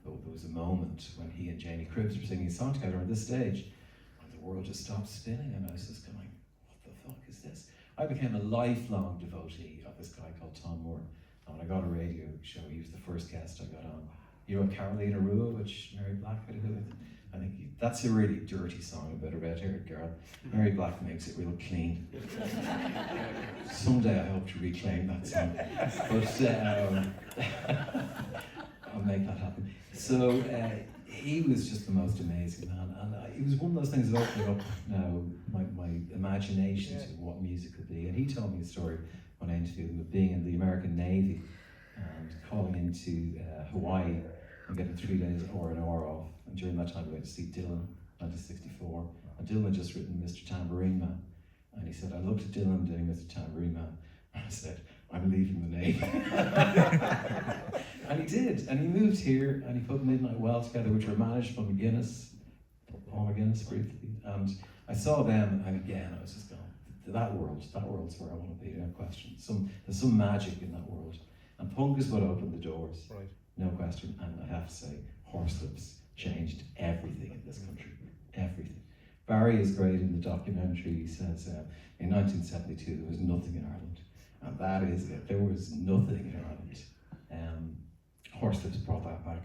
But there was a moment when he and Janie Cribbs were singing a song together on this stage, and the world just stopped spinning, and I was just going, what the fuck is this? I became a lifelong devotee of this guy called Tom Moore, and when I got a radio show, he was the first guest I got on. You know Carolina Rua, which Mary Black had a hit with? I think that's a really dirty song about a red-haired girl. Mary Black makes it real clean. Someday I hope to reclaim that song, but I'll make that happen. So he was just the most amazing man, and it was one of those things that opened up my imagination to what music could be. And he told me a story when I interviewed him of being in the American Navy and calling into Hawaii and getting 3 days or an hour off. And during that time, we went to see Dylan, 1964. And Dylan had just written Mr. Tambourine Man. And he said, I looked at Dylan doing Mr. Tambourine Man, and I said, I'm leaving the Navy. And he did. And he moved here, and he put Midnight Well together, which were managed by Paul McGuinness briefly. And I saw them, and again, I was just going, that world's where I want to be, no question. There's some magic in that world. And punk is what opened the doors. Right. No question. And I have to say, Horslips changed everything in this country. Everything. Barry is great in the documentary. He says, in 1972, there was nothing in Ireland. And that is it. There was nothing in Ireland. Horslips brought that back.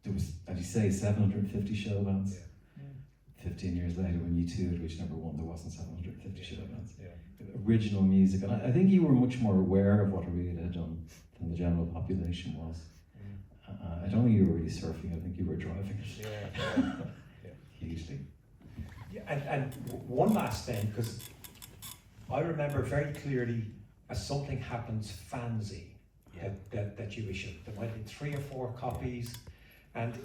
There was, as you say, 750 show bands. Yeah. 15 years later, when U2 had reached #1, there wasn't 750 show bands. Yeah. Original music. And I think you were much more aware of what Arcadia had done than the general population was. I don't think you were really surfing, I think you were driving it. Yeah. Hugely. Yeah, and one last thing, because I remember very clearly a Something Happens fanzine that you issued. There might have been 3 or 4 copies, and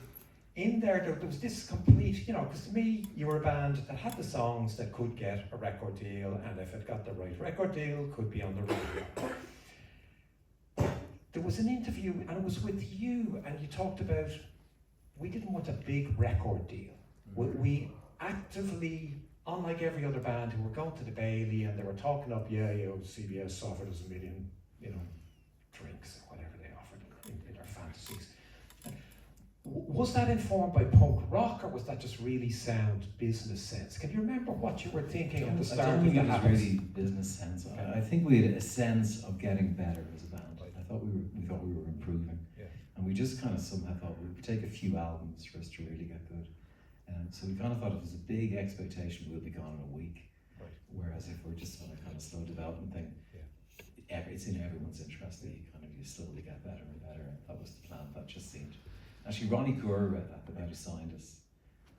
in there was this complete, because to me, you were a band that had the songs that could get a record deal, and if it got the right record deal, could be on the radio. There was an interview, and it was with you, and you talked about, we didn't want a big record deal. We actively, unlike every other band who were going to the Bailey and they were talking up, CBS offered us $1 million, drinks or whatever they offered in their fantasies. Was that informed by punk rock, or was that just really sound business sense? Can you remember what you were thinking at the start? I don't think of it the was Happens? really business sense. I think we had a sense of getting better as a band. I thought we were improving, and we just kind of somehow thought we would take a few albums for us to really get good. So we kind of thought if there's a big expectation, we'll be gone in a week. Right. Whereas if we're just on a kind of slow development thing, it's in everyone's interest that you slowly get better and better. And that was the plan. That just seemed. Actually, Ronnie Kerr read that, the man who signed us,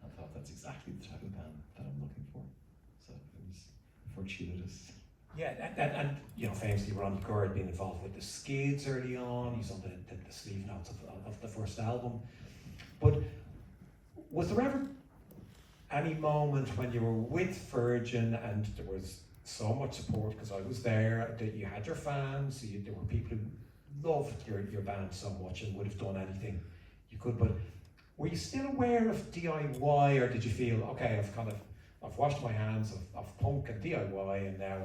and thought that's exactly the type of band that I'm looking for. So it was fortuitous. Yeah, and famously Ronnie Kerr had been involved with the Skids early on. He's on the sleeve notes of the first album. But was there ever any moment when you were with Virgin and there was so much support, because I was there, that you had your fans, there were people who loved your band so much and would have done anything you could, but were you still aware of DIY, or did you feel, okay, I've washed my hands of punk and DIY, and now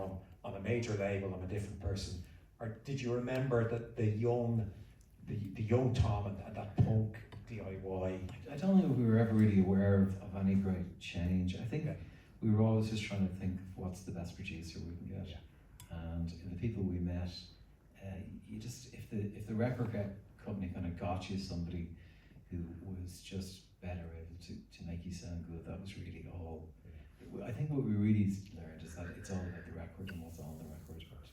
I'm on a major label, I'm a different person? Or did you remember that the young Tom and that punk DIY? I don't think we were ever really aware of any great change. I think we were always just trying to think of what's the best producer we can get. And in the people we met, if the record company kind of got you somebody who was just better able to make you sound good, that was really all. I think what we really learned is that it's all about the record and what's on the record. But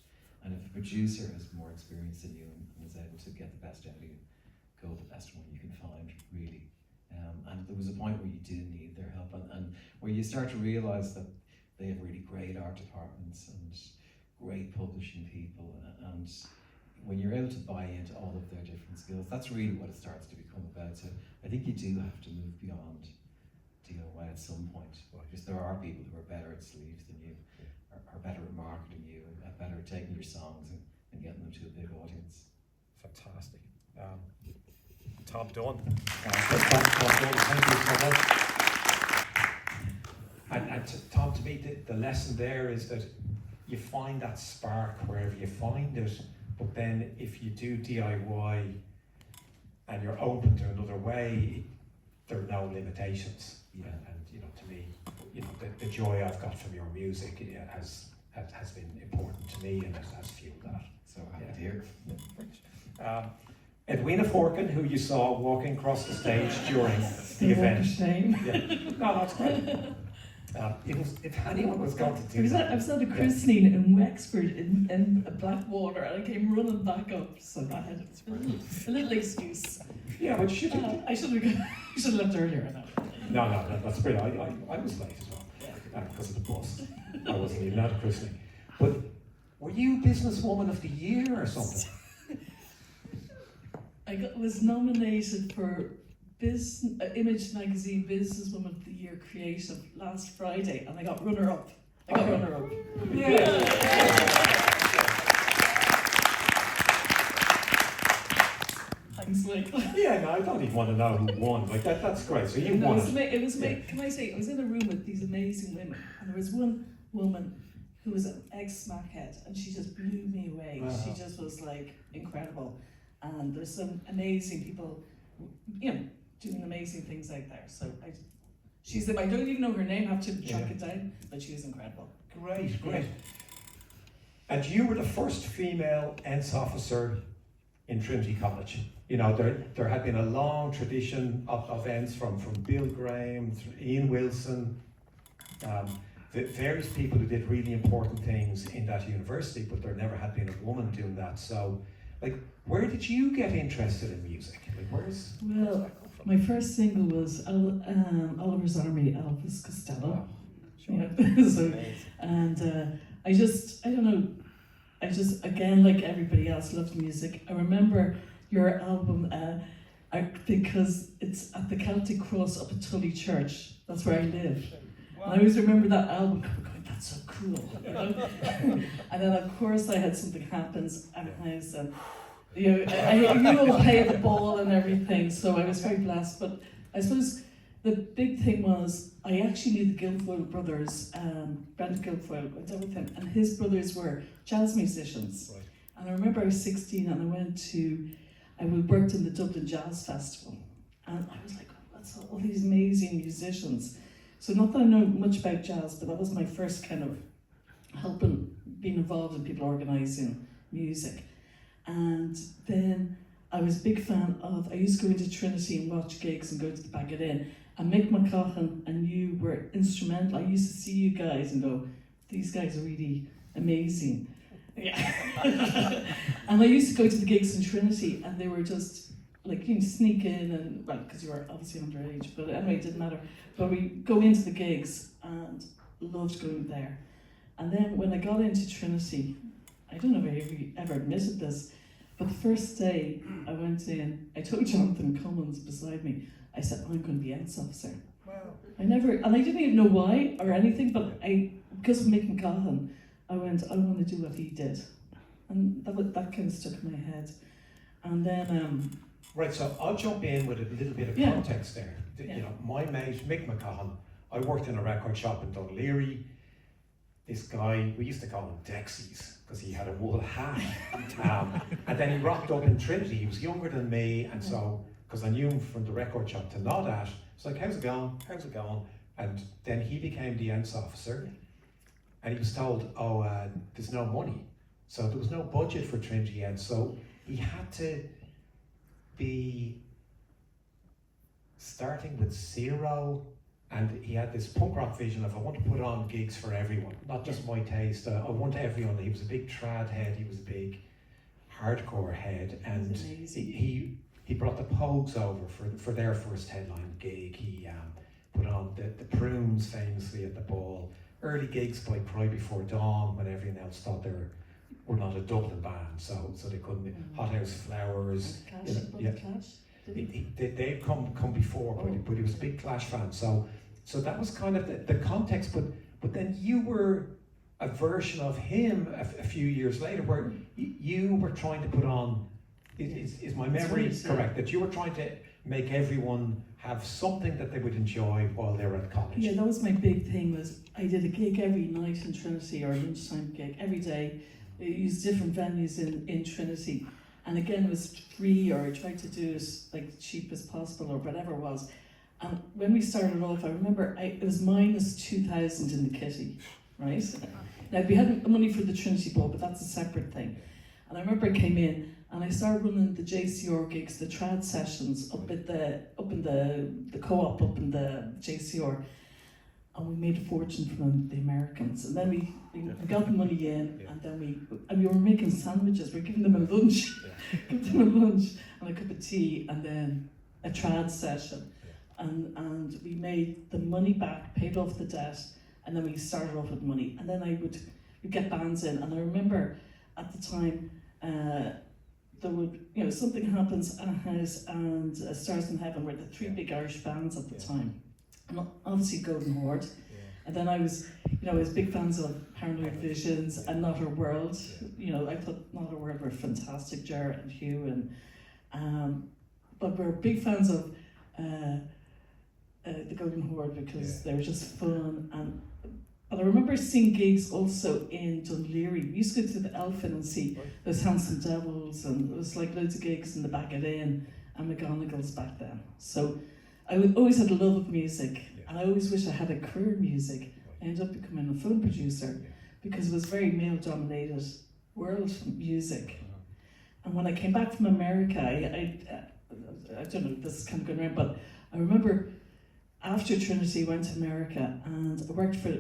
And if a producer has more experience than you and is able to get the best out of you, go with the best one you can find, really. And there was a point where you do need their help, and where you start to realise that they have really great art departments and great publishing people, and when you're able to buy into all of their different skills, that's really what it starts to become about. So I think you do have to move beyond DIY at some point, because there are people who are better at sleeves than you, are better at marketing you, and are better at taking your songs and getting them to a big audience. Fantastic. Tom Dunne. Thank you so much. And Tom, to me, the lesson there is that you find that spark wherever you find it, but then if you do DIY and you're open to another way, there are no limitations. Yeah. And to me, the joy I've got from your music has been important to me and has fueled that. So happy to hear. Edwina Forkin, who you saw walking across the stage during the event. Yeah. No, that's great. If anyone was going to do that. I was at a christening in Wexford in Blackwater, and I came running back up, so I had a little excuse. Yeah, but should you? I should have left earlier. No, that's brilliant. I was late as well because of the bus. I wasn't even at a christening. But were you Businesswoman of the Year or something? Was nominated for Image Magazine Businesswoman of the Year Creative last Friday, and I got runner-up. Yeah. Thanks, Mike. Yeah, no, I don't even want to know who won. Like that's great. So you won. Can I say, I was in a room with these amazing women, and there was one woman who was an ex-smackhead, and she just blew me away. Wow. She just was like incredible. And there's some amazing people, doing amazing things out there. So I don't even know her name, have to track it down, but she was incredible. Great. And you were the first female Ents officer in Trinity College. There had been a long tradition of Ents from Bill Graham, Ian Wilson, the various people who did really important things in that university, but there never had been a woman doing that. So, where did you get interested in music? Well, my first single was Oliver's Army, Elvis Costello. I just again, like everybody else, loved music. I remember your album because it's at the Celtic Cross up at Tully Church. That's where I live. Wow. And I always remember that album going, that's so cool. And then of course I had Something Happens, and I was you all play the ball and everything, so I was very blessed. But I suppose the big thing was I actually knew the Guilfoyle brothers, Brent Guilfoyle, went out with him, and his brothers were jazz musicians. Right. And I remember I was 16 and I worked in the Dublin Jazz Festival, and I was like, oh, that's all these amazing musicians. So not that I know much about jazz, but that was my first kind of being involved in people organising music. And then I was a big fan I used to go into Trinity and watch gigs and go to the Bagot Inn. And Mick McCaughan and you were instrumental. I used to see you guys and go, these guys are really amazing. Yeah. And I used to go to the gigs in Trinity, and they were just like, sneak in, and because you were obviously underage, but anyway, it didn't matter. But we go into the gigs and loved going there. And then when I got into Trinity, I don't know if I ever admitted this, but the first day I went in, I told Jonathan Cummins beside me, I said, I'm going to be Ents officer. Wow. I didn't even know why or anything, but because of Mick McCaughan, I went, I want to do what he did. And that kind of stuck in my head. And then... Right, so I'll jump in with a little bit of context there. My mate, Mick McCaughan, I worked in a record shop in Dunleary. This guy, we used to call him Dexies, because he had a wool hat. And then he rocked up in Trinity. He was younger than me, and so, because I knew him from the record shop to nod at, it's like, how's it going? And then he became the Ents officer, and he was told, there's no money. So there was no budget for Trinity Ents, so he had to be starting with 0 And he had this punk rock vision of, I want to put on gigs for everyone, not just my taste. I want everyone. He was a big trad head. He was a big hardcore head, and he brought the Pogues over for their first headline gig. He put on the Prunes famously at the Ball. Early gigs by Cry Before Dawn, when everyone else thought they were not a Dublin band, so they couldn't. Hothouse Flowers. They've come before, but he was a big Clash fan. So that was kind of the context. But then you were a version of him a few years later, where you were trying to put on. Is my memory correct? That you were trying to make everyone have something that they would enjoy while they were at college? Yeah, that was my big thing. Was I did a gig every night in Trinity, or a lunchtime gig every day. I used different venues in Trinity, and again it was free, or I tried to do it like cheap as possible, or whatever it was. And when we started off, I remember it was minus 2,000 in the kitty, right? Now we had money for the Trinity Ball, but that's a separate thing. And I remember I came in and I started running the JCR gigs, the trad sessions up in the co-op up in the JCR, and we made a fortune from the Americans. And then we got the money in, and then we were making sandwiches. We were giving them a lunch, and a cup of tea, and then a trad session, and we made the money back, paid off the debt, and then we started off with money. And then we'd get bands in, and I remember at the time. There would, something happens at a house, and Stars in Heaven were the three big Irish bands at the time. And obviously Golden Horde. And then I was big fans of Paranoid Visions and Not Our World. I thought Not Our World were fantastic, Ger and Hugh, and but we're big fans of the Golden Horde because they were just fun. And I remember seeing gigs also in Dunleary. We used to go to the Elfin and see those Handsome Devils, and it was like loads of gigs in the Back of Inn and McGonagall's back then. So I always had a love of music, and I always wish I had a career in music. I ended up becoming a film producer because it was very male-dominated world music. And when I came back from America, I don't know, this is kind of going around, but I remember after Trinity, I went to America and I worked for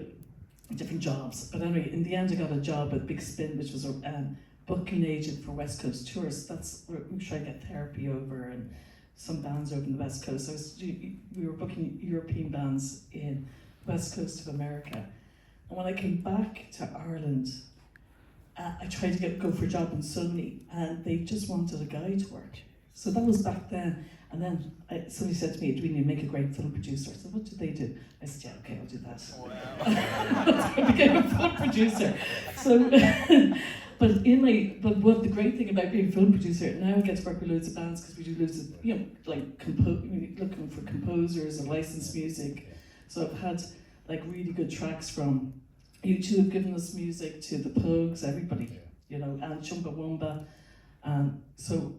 different jobs. But anyway, in the end I got a job at Big Spin, which was a booking agent for West Coast tours. That's where we tried to get Therapy over and some bands over in the West Coast. We were booking European bands in West Coast of America. And when I came back to Ireland, I tried to go for a job in Sony, and they just wanted a guy to work. So that was back then. And then somebody said to me, Edwina, you make a great film producer. I said, what did they do? I said, yeah, okay, I'll do that. Wow. I became a film producer. So, but what the great thing about being a film producer, now I get to work with loads of bands because we do loads of, looking for composers and licensed music. So I've had like really good tracks from U2 have given us music, to the Pogues, everybody, and Chumbawamba. So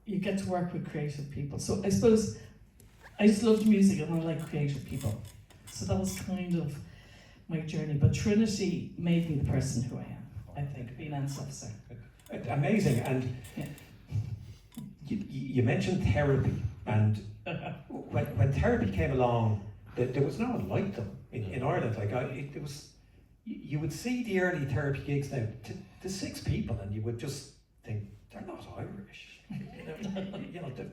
you get to work with creative people. So I suppose I just loved music and I like creative people. So that was kind of my journey. But Trinity made me the person who I am, I think, being Ents Officer. Amazing. And you mentioned therapy. And when therapy came along, there was no one like them in Ireland. It was, you would see the early therapy gigs now to 6 people, and you would just think, they're not Irish.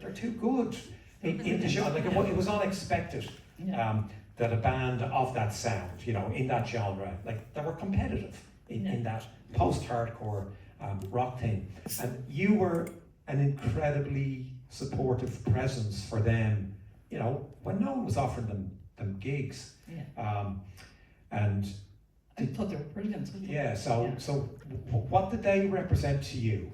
They're too good in the show. It was unexpected that a band of that sound, in that genre, they were competitive in that post-hardcore rock thing. And you were an incredibly supportive presence for them, when no one was offering them gigs. And I thought they were brilliant. So what did they represent to you?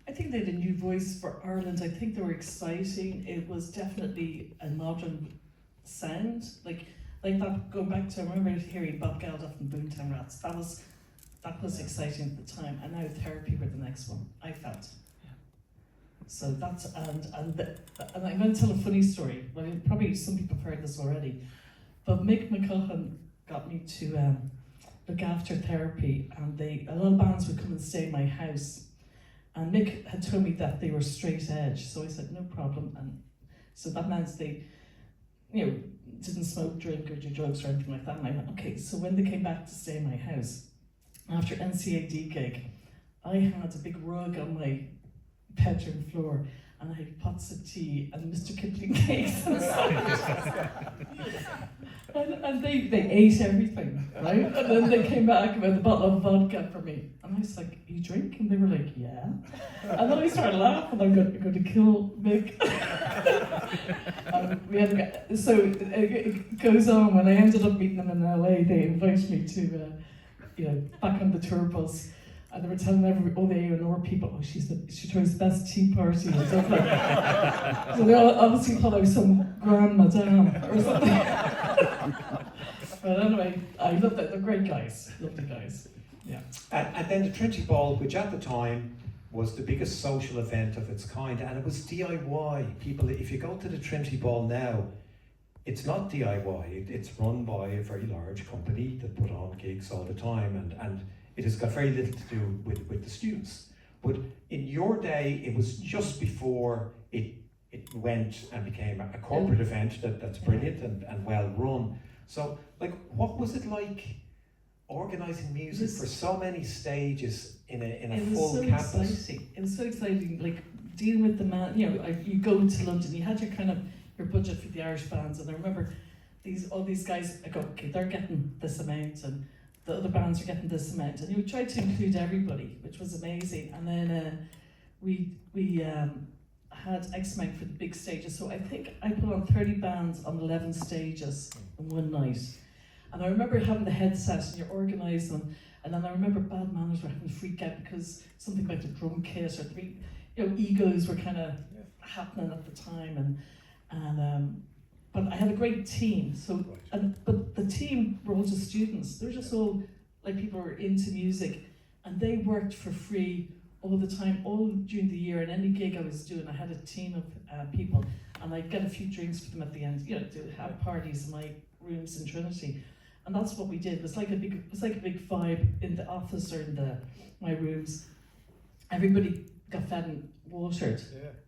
I think they had a new voice for Ireland. I think they were exciting. It was definitely a modern sound. Like that, going back to, I remember hearing Bob Geldof and Bealtaine Rats. That was exciting at the time. And now Therapy were the next one, I felt. So that's, and I'm going to tell a funny story. Well, probably some people have heard this already. But Mick McCullaghan got me to look after Therapy, and a lot of bands would come and stay in my house. And Mick had told me that they were straight edge, so I said, no problem. And so that meant didn't smoke, drink, or do drugs or anything like that. And I went, okay, so when they came back to stay in my house, after NCAD gig, I had a big rug on my bedroom floor, and I had pots of tea and Mr. Kipling cakes and stuff. and they ate everything, right? And then they came back with a bottle of vodka for me. And I was like, you drink? And they were like, yeah. And then I started laughing, I'm going to kill Mick. So it goes on, when I ended up meeting them in LA, they invited me to, back on the tour bus. And they were telling all the A&R people, oh, she throws the best tea party and stuff like that. So they all obviously thought I was some grand madame or something. But anyway, I love that. They're great guys. Lovely guys. Yeah. And then the Trinity Ball, which at the time was the biggest social event of its kind, and it was DIY. People, if you go to the Trinity Ball now, it's not DIY. It's run by a very large company that put on gigs all the time, and it has got very little to do with the students. But in your day, it was just before it went and became a corporate event that's brilliant and well run. So, what was it like organising music for so many stages in a full campus? Exciting. It was so exciting, dealing with the man. You go to London, you had your budget for the Irish bands, and I remember all these guys. I go, okay, they're getting this amount, and the other bands are getting this amount, and you tried to include everybody, which was amazing. And then we had X amount for the big stages. So I think I put on 30 bands on 11 stages in one night. And I remember having the headset and you're organising, and then I remember bad manners were having to freak out because something about the drum kit or egos were kind of happening at the time, but I had a great team. So, but the team were all just students. They were just all people who were into music, and they worked for free all the time, all during the year. And any gig I was doing, I had a team of people, and I'd get a few drinks for them at the end. To have parties in my rooms in Trinity, and that's what we did. It was like a big vibe in the office or in my rooms. Everybody got fed and watered,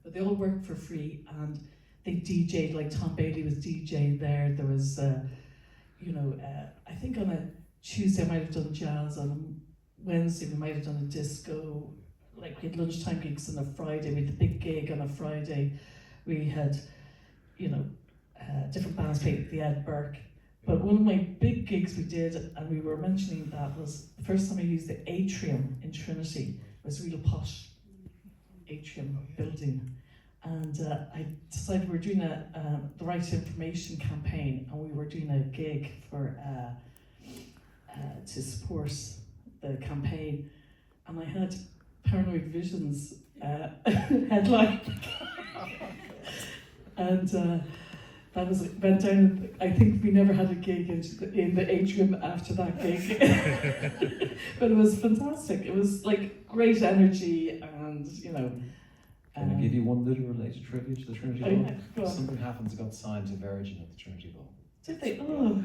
but they all worked for free, and they DJ'd, like Tom Bailey was DJing there. There was, I think on a Tuesday I might have done jazz, on a Wednesday we might have done a disco, we had lunchtime gigs on a Friday, we had the big gig on a Friday, we had, different bands played the Ed Burke. But one of my big gigs we did, and we were mentioning that, was the first time I used the atrium in Trinity. It was a real posh atrium building. And I decided we were doing the Right to Information campaign, and we were doing a gig for to support the campaign. And I had Paranoid Visions headline. And that went down. I think we never had a gig in the atrium after that gig. But it was fantastic. It was great energy, and Can I give you one little related trivia to the Trinity Ball? Something happens, got signed to Virgin at the Trinity Ball. Did they? Oh,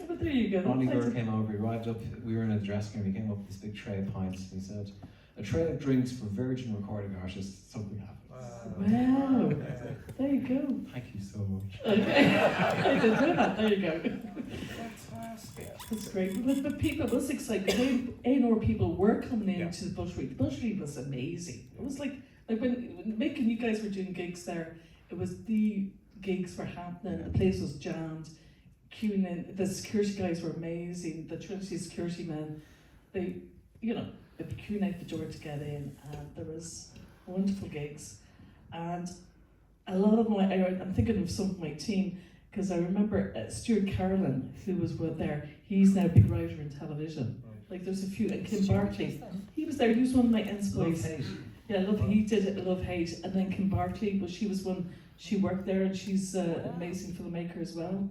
but there you go. Ronnie Burr came over, he arrived up, we were in a dressing room, he came up with this big tray of pints, and he said, a tray of drinks for Virgin recording artists, something happened. Wow, there you go. Thank you so much. Okay, I didn't know that, there you go. Fantastic. That's great. But people, it was exciting. A&R people were coming into the Buttery. The Buttery was amazing. It was like when Mick and you guys were doing gigs there, it was the gigs were happening, the place was jammed, queuing in, the security guys were amazing, the Trinity security men, they'd be queuing out the door to get in, and there was wonderful gigs. And a lot of I'm thinking of some of my team, because I remember Stuart Carolyn, who was there, he's now a big writer in television. There's a few, and Kim Bartley, he was there, he was one of my Ents boys. Yeah, he did it, Love Hate, and then Kim Bartley, but she worked there, and she's an amazing filmmaker as well.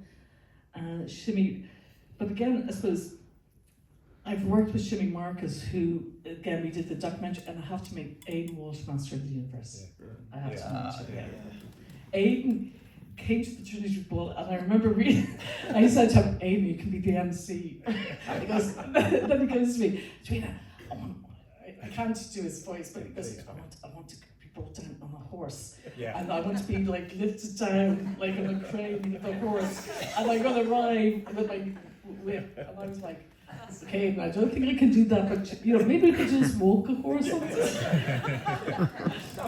And Shimmy, but again, I suppose, I've worked with Shimmy Marcus, who, again, we did the documentary, and I have to make Aidan Walsh Master of the Universe. I have to mention it. Aidan came to the Trinity Ball, and I remember I said to him, Aidan, you can be the MC. Then he goes to me, Edwina, I can't do his voice, but he goes, I want to be brought down on a horse. Yeah. And I want to be like lifted down like on a crane with a horse. And I'm going to ride with my whip. And I was like, okay, I don't think I can do that, but you know, maybe I could just walk a horse on it.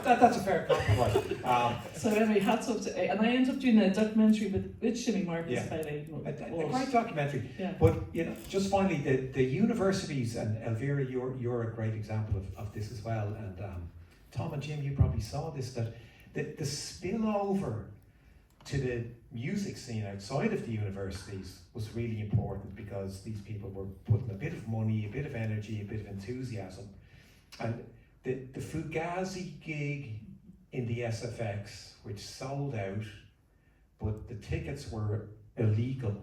That's a fair compromise. So anyway, hats off to and I ended up doing a documentary with Jimmy Marcus Yeah. about A great documentary. Yeah. But you know, just finally, the universities, and Elvera, you're a great example of this as well. And Tom and Jim, you probably saw this, that the spillover to the music scene outside of the universities was really important, because these people were putting a bit of money, a bit of energy, a bit of enthusiasm. And the Fugazi gig in the SFX, which sold out, but the tickets were illegal.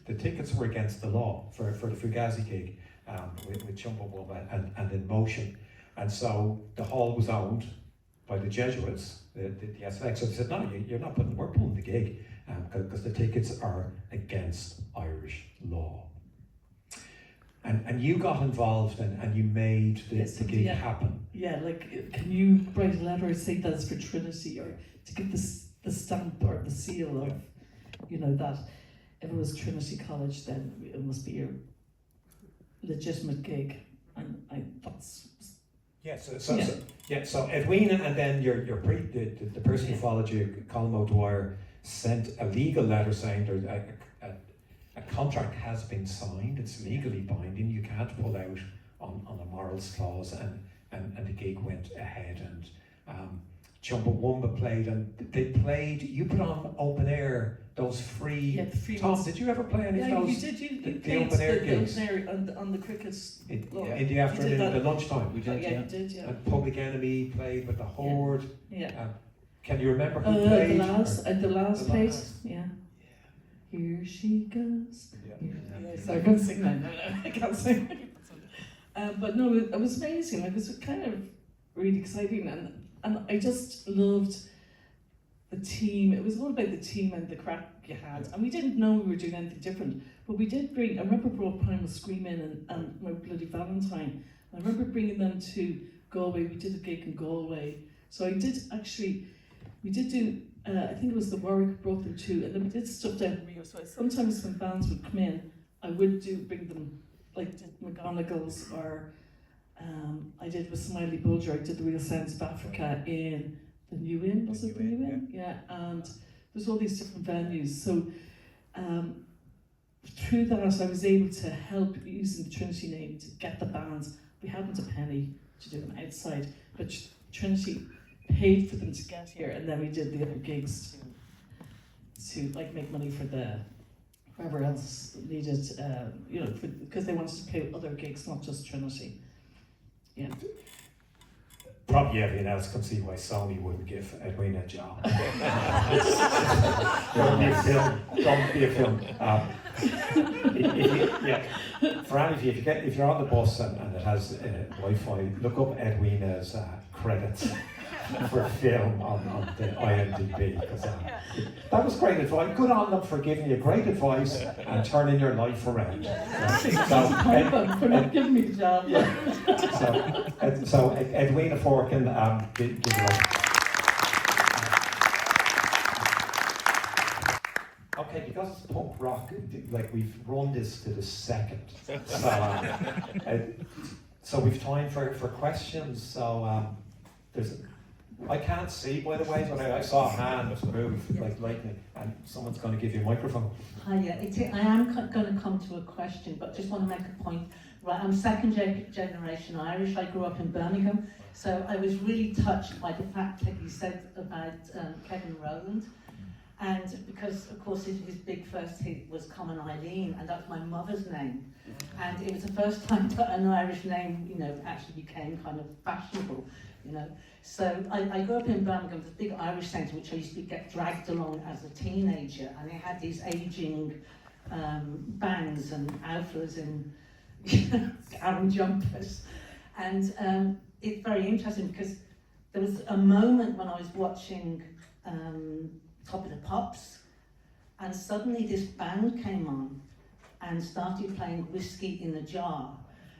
The tickets were against the law for the Fugazi gig with Chumbawamba and In Motion. And so the hall was owned by the Jesuits, the SFX. So they said, no, we're pulling the gig because the tickets are against Irish law. And you got involved and you made the gig happen. Yeah, like, can you write a letter or say that's for Trinity, or to get the stamp or the seal of, you know, that if it was Trinity College, then it must be your legitimate gig. And that's... Yeah, so Edwina, and then the person who followed you, Colin O'Dwyer, sent a legal letter saying there's a contract has been signed, it's legally binding, you can't pull out on a morals clause, and the gig went ahead, and Chumbawamba played, and you put on open air those free, Tom, ones. did you ever play any of those? You the played open air gigs? The open air on the cricket lawn. In the afternoon, the lunchtime? We did, You did, yeah. And Public Enemy played with the Horde. Yeah. Can you remember who played? The last played, last. yeah. Here she goes. Yeah. So I can't sing that. No, I can't sing. But no, it was amazing. It was kind of really exciting, and I just loved the team. It was all about the team and the crack you had. And we didn't know we were doing anything different, but we did bring. I remember brought Primal Scream in and My Bloody Valentine. I remember bringing them to Galway. We did a gig in Galway. So I did actually. We did do. I think it was the Warwick brought them to, and then we did stuff down in Rio. So sometimes when bands would come in, I would bring them, like did McGonagall's, or I did with Smiley Bulger. I did the Real Sounds of Africa in the New Inn. Was it the New Inn? Yeah. And there's all these different venues. So through that, I was able to help using the Trinity name to get the bands. We hadn't a penny to do them outside, but Trinity paid for them to get here, and then we did the other gigs to like make money for the whoever else needed, you know, because they wanted to play other gigs, not just Trinity. Yeah. Probably everyone else can see why Sony wouldn't give Edwina a job. Don't be a film. For any of you, if you're on the bus and it has Wi-Fi, look up Edwina's credits for film on the IMDb, because that was great advice. Good on them for giving you great advice and turning your life around. For not giving me the job. Yeah. So Edwina Forkin, give it up. Okay, because it's punk rock, like we've run this to the second. So we've time for questions. So I can't see, by the way, but I saw a hand move like lightning, and someone's going to give you a microphone. Hi, I am going to come to a question, but just want to make a point. Right, I'm second generation Irish. I grew up in Birmingham, so I was really touched by the fact that you said about Kevin Rowland. And because, of course, his big first hit was Common Eileen, and that's my mother's name. And it was the first time that an Irish name, you know, actually became kind of fashionable, you know. So I grew up in Birmingham, the big Irish centre, which I used to get dragged along as a teenager, and it had these ageing bands and outfielders in Aaron jumpers. And it's very interesting because there was a moment when I was watching Top of the Pops, and suddenly this band came on and started playing Whiskey in a Jar,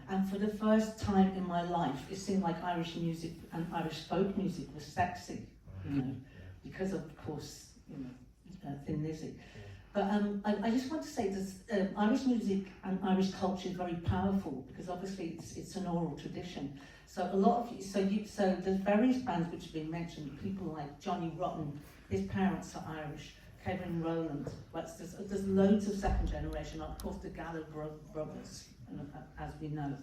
And for the first time in my life, it seemed like Irish music and Irish folk music was sexy, you know, because of course, you know, Thin Lizzy. But I just want to say this, Irish music and Irish culture is very powerful because obviously it's an oral tradition. So a lot of so there's various bands which have been mentioned. People like Johnny Rotten, his parents are Irish. Kevin Rowland. There's loads of second generation. Of course, the Gallo brothers, as we know,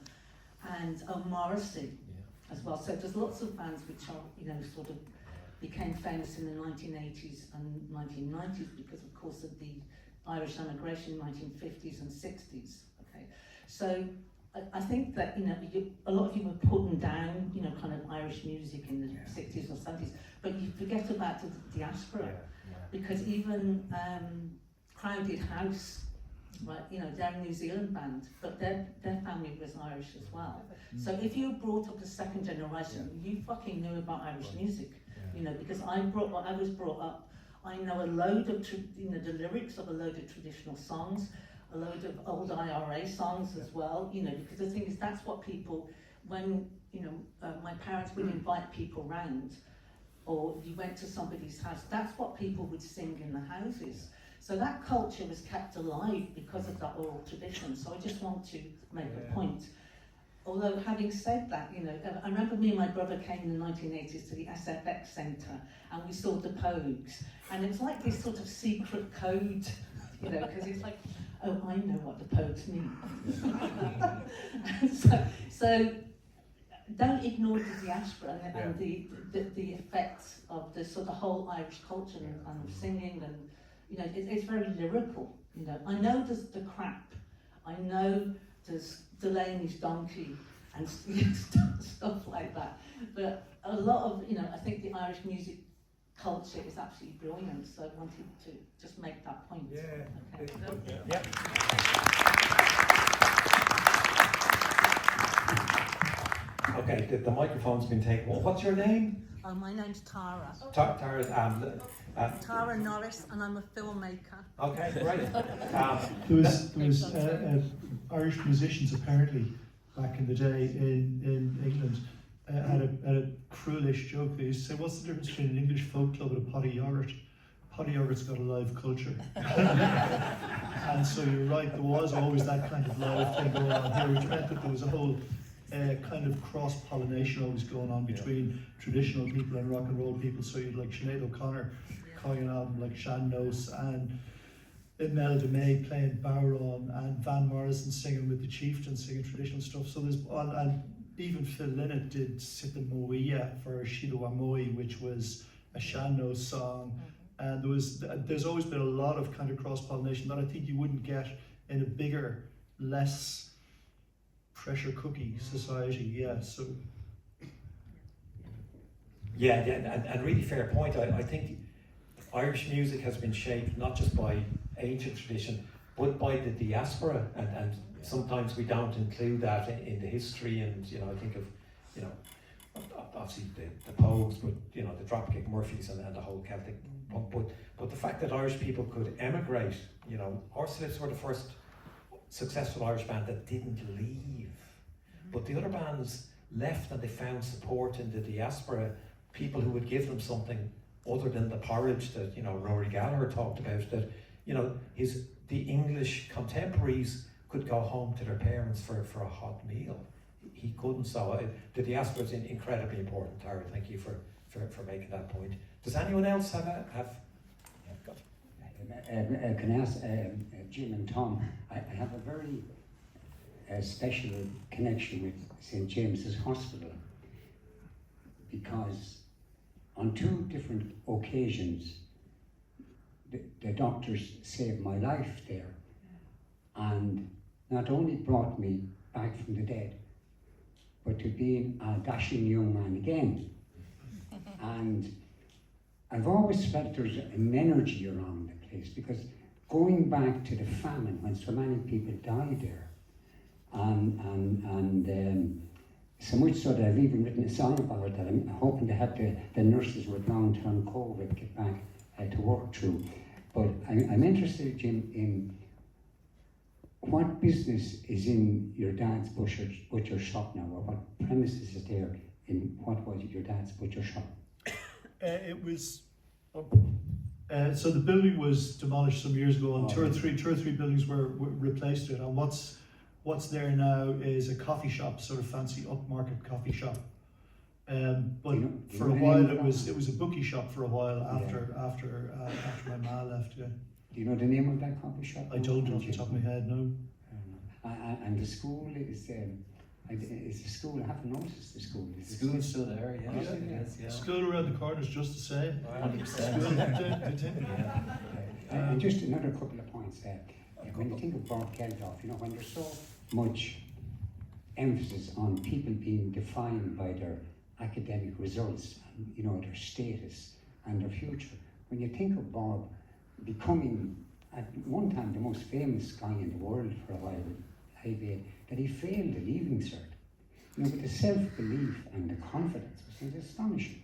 and Morrissey as well. So there's lots of bands which are, you know, sort of became famous in the 1980s and 1990s because, of course, of the Irish emigration in the 1950s and 60s. Okay, so I think that, you know, a lot of you were putting down, you know, kind of Irish music in the 60s or 70s, but you forget about the diaspora, because even Crowded House, right, you know, they're a New Zealand band, but their family was Irish as well. So if you were brought up as second generation, you fucking knew about Irish music, you know, because I was brought up, I know a load of, you know, the lyrics of a load of traditional songs, a load of old IRA songs as well, you know, because the thing is, that's what people, when, you know, my parents would invite people round, or you went to somebody's house, that's what people would sing in the houses. So that culture was kept alive because of that oral tradition. So I just want to make a point. Although having said that, you know, I remember me and my brother came in the 1980s to the SFX Centre and we saw the Pogues. And it's like this sort of secret code, you know, because it's like, oh, I know what the Pogues mean. so don't ignore the diaspora and the effects of the sort of whole Irish culture and singing, and you know, it's very lyrical. You know, I know there's the crap, I know there's Delaney's donkey and stuff like that, but a lot of, you know, I think the Irish music culture is absolutely brilliant. So I wanted to just make that point. Okay, the microphone's been taken. What's your name? My name's Tara. Tara. Tara Norris, and I'm a filmmaker. Okay, great. There was Irish musicians apparently back in the day in England had a cruelish joke. They used to say, "What's the difference between an English folk club and a pot of yogurt? Pot of yogurt's got a live culture." And so you're right, there was always that kind of live thing going on here, which meant that there was a whole kind of cross-pollination always going on between traditional people and rock and roll people. So you'd like Sinead O'Connor calling an album like Shannos, and Imelda May playing Bowron, and Van Morrison singing with the Chieftains, singing traditional stuff. So there's, and even Phil Lynott did Sita Moia for Shida Wamoi, which was a Shannos song. And there's always been a lot of kind of cross-pollination that I think you wouldn't get in a bigger, less pressure cookie society. So and really fair point. I think Irish music has been shaped not just by ancient tradition, but by the diaspora, and sometimes we don't include that in the history. And you know, I think of, you know, obviously the Pogues, but you know, the Dropkick Murphys and the whole Celtic punk. But the fact that Irish people could emigrate, you know, Horslips were the first successful Irish band that didn't leave, but the other bands left and they found support in the diaspora, people who would give them something other than the porridge that, you know, Rory Gallagher talked about, that, you know, the English contemporaries could go home to their parents for a hot meal. He couldn't, so the diaspora is incredibly important. Tara, thank you for making that point. Does anyone else have? Can I ask Jim and Tom? I have a very special connection with St. James's Hospital, because on 2 different occasions the doctors saved my life there, and not only brought me back from the dead, but to being a dashing young man again. And I've always felt there's an energy around the place, because going back to the famine when so many people died there, and so much so that I've even written a song about it that I'm hoping to have the nurses with long-term COVID get back to work through. But I'm interested, Jim, in what business is in your dad's butcher shop now, or what premises is there in what was your dad's butcher shop? It was. So the building was demolished some years ago, and two or three buildings were replaced it. And what's there now is a coffee shop, sort of fancy upmarket coffee shop. But for a while it was a bookie shop for a while after my ma left. Yeah. Do you know the name of that coffee shop? I don't know off the top of my head. No. And the school is the school? I haven't noticed the school. The school's still there, yeah. It is, yeah. School around the corner is just the same. 100%. And just another couple of points there. When you think of Bob Geldof, you know, when there's so much emphasis on people being defined by their academic results, and, you know, their status and their future, when you think of Bob becoming at one time the most famous guy in the world for a while, that he failed the leaving cert. You know, but the self-belief and the confidence was astonishing.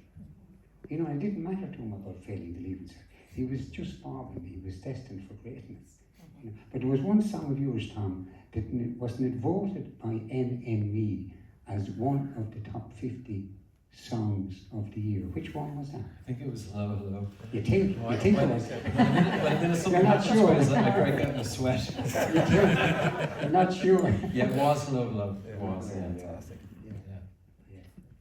You know, it didn't matter to him about failing the leaving cert. He was just Bob, and he was destined for greatness. You know, but there was one song of yours, Tom, that wasn't it voted by NME as one of the top 50 songs of the year. Which one was that? I think it was Hello, Hello. You think it was? When a minute something happens, sure. it's like I break out in a sweat. You're not sure? Yeah, it was Hello, Hello. It was, yeah. Fantastic.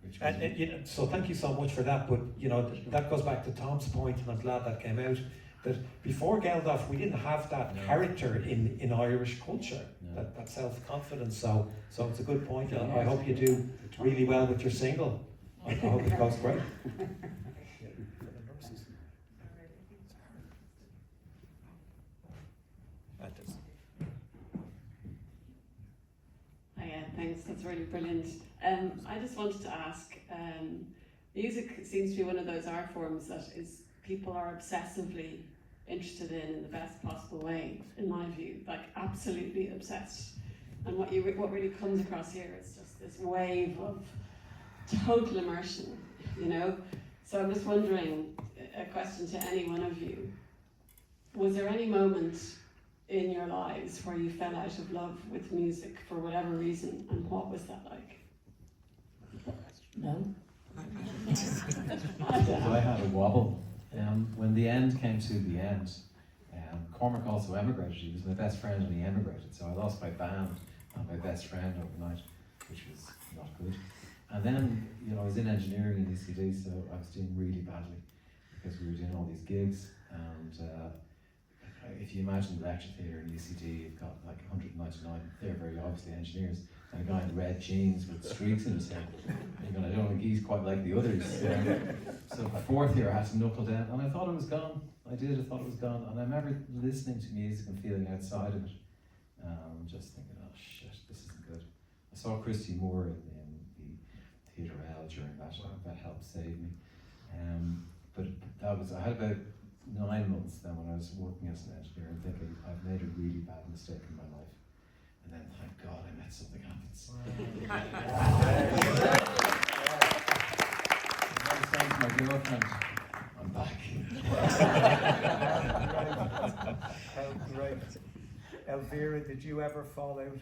Which was And you know, so thank you so much for that. But you know, that goes back to Tom's point, and I'm glad that came out. That before Geldof, we didn't have that character in Irish culture, that self-confidence. So it's a good point. And I hope you do really well with your single. I hope it goes great. Thanks, that's really brilliant. I just wanted to ask, music seems to be one of those art forms that people are obsessively interested in the best possible way, in my view, like absolutely obsessed. And what really comes across here is just this wave of total immersion, you know? So I'm just wondering, a question to any one of you, was there any moment in your lives where you fell out of love with music for whatever reason, and what was that like? No. I had a wobble. When the end came to the end, Cormac also emigrated. He was my best friend and he emigrated. So I lost my band and my best friend overnight, which was not good. And then, you know, I was in engineering in ECD, so I was doing really badly because we were doing all these gigs. And if you imagine the lecture theatre in ECD, you've got like 199, they're very obviously engineers, and a guy in red jeans with streaks in his hair. And I don't think he's quite like the others. So fourth year I had to knuckle down, and I thought it was gone. I thought it was gone. And I remember listening to music and feeling outside of it. Just thinking, oh shit, this isn't good. I saw Christy Moore in the Theatre L during that helped save me. But I had about 9 months then when I was working as an engineer and thinking, I've made a really bad mistake in my life. And then, thank God, I met Something Happens. I was saying to my girlfriend, I'm back. How great. Elvera, did you ever fall out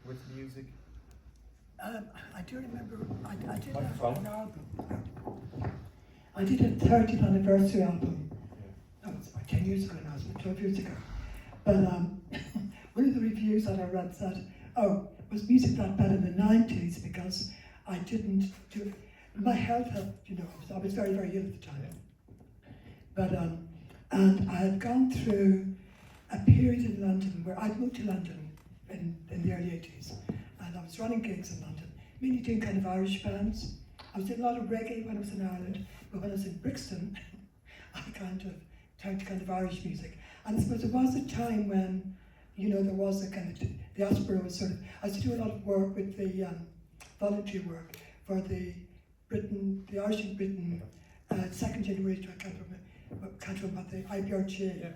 with music? I do remember, I did an album. I did a 30th anniversary album. That was about 10 years ago now, it's about 12 years ago. But one of the reviews that I read said, was music that bad in the 90s because I didn't do it. My health had, you know, I was very, very ill at the time. But, and I had gone through a period in London where I'd moved to London in the early 80s. And I was running gigs in London, mainly doing kind of Irish bands. I was doing a lot of reggae when I was in Ireland, but when I was in Brixton, I kind of turned to kind of Irish music. And I suppose there was a time when, you know, there was a kind of, the diaspora was sort of, I used to do a lot of work with the volunteer work for the Irish in Britain, second generation, I can't remember the IPRJ. Yeah.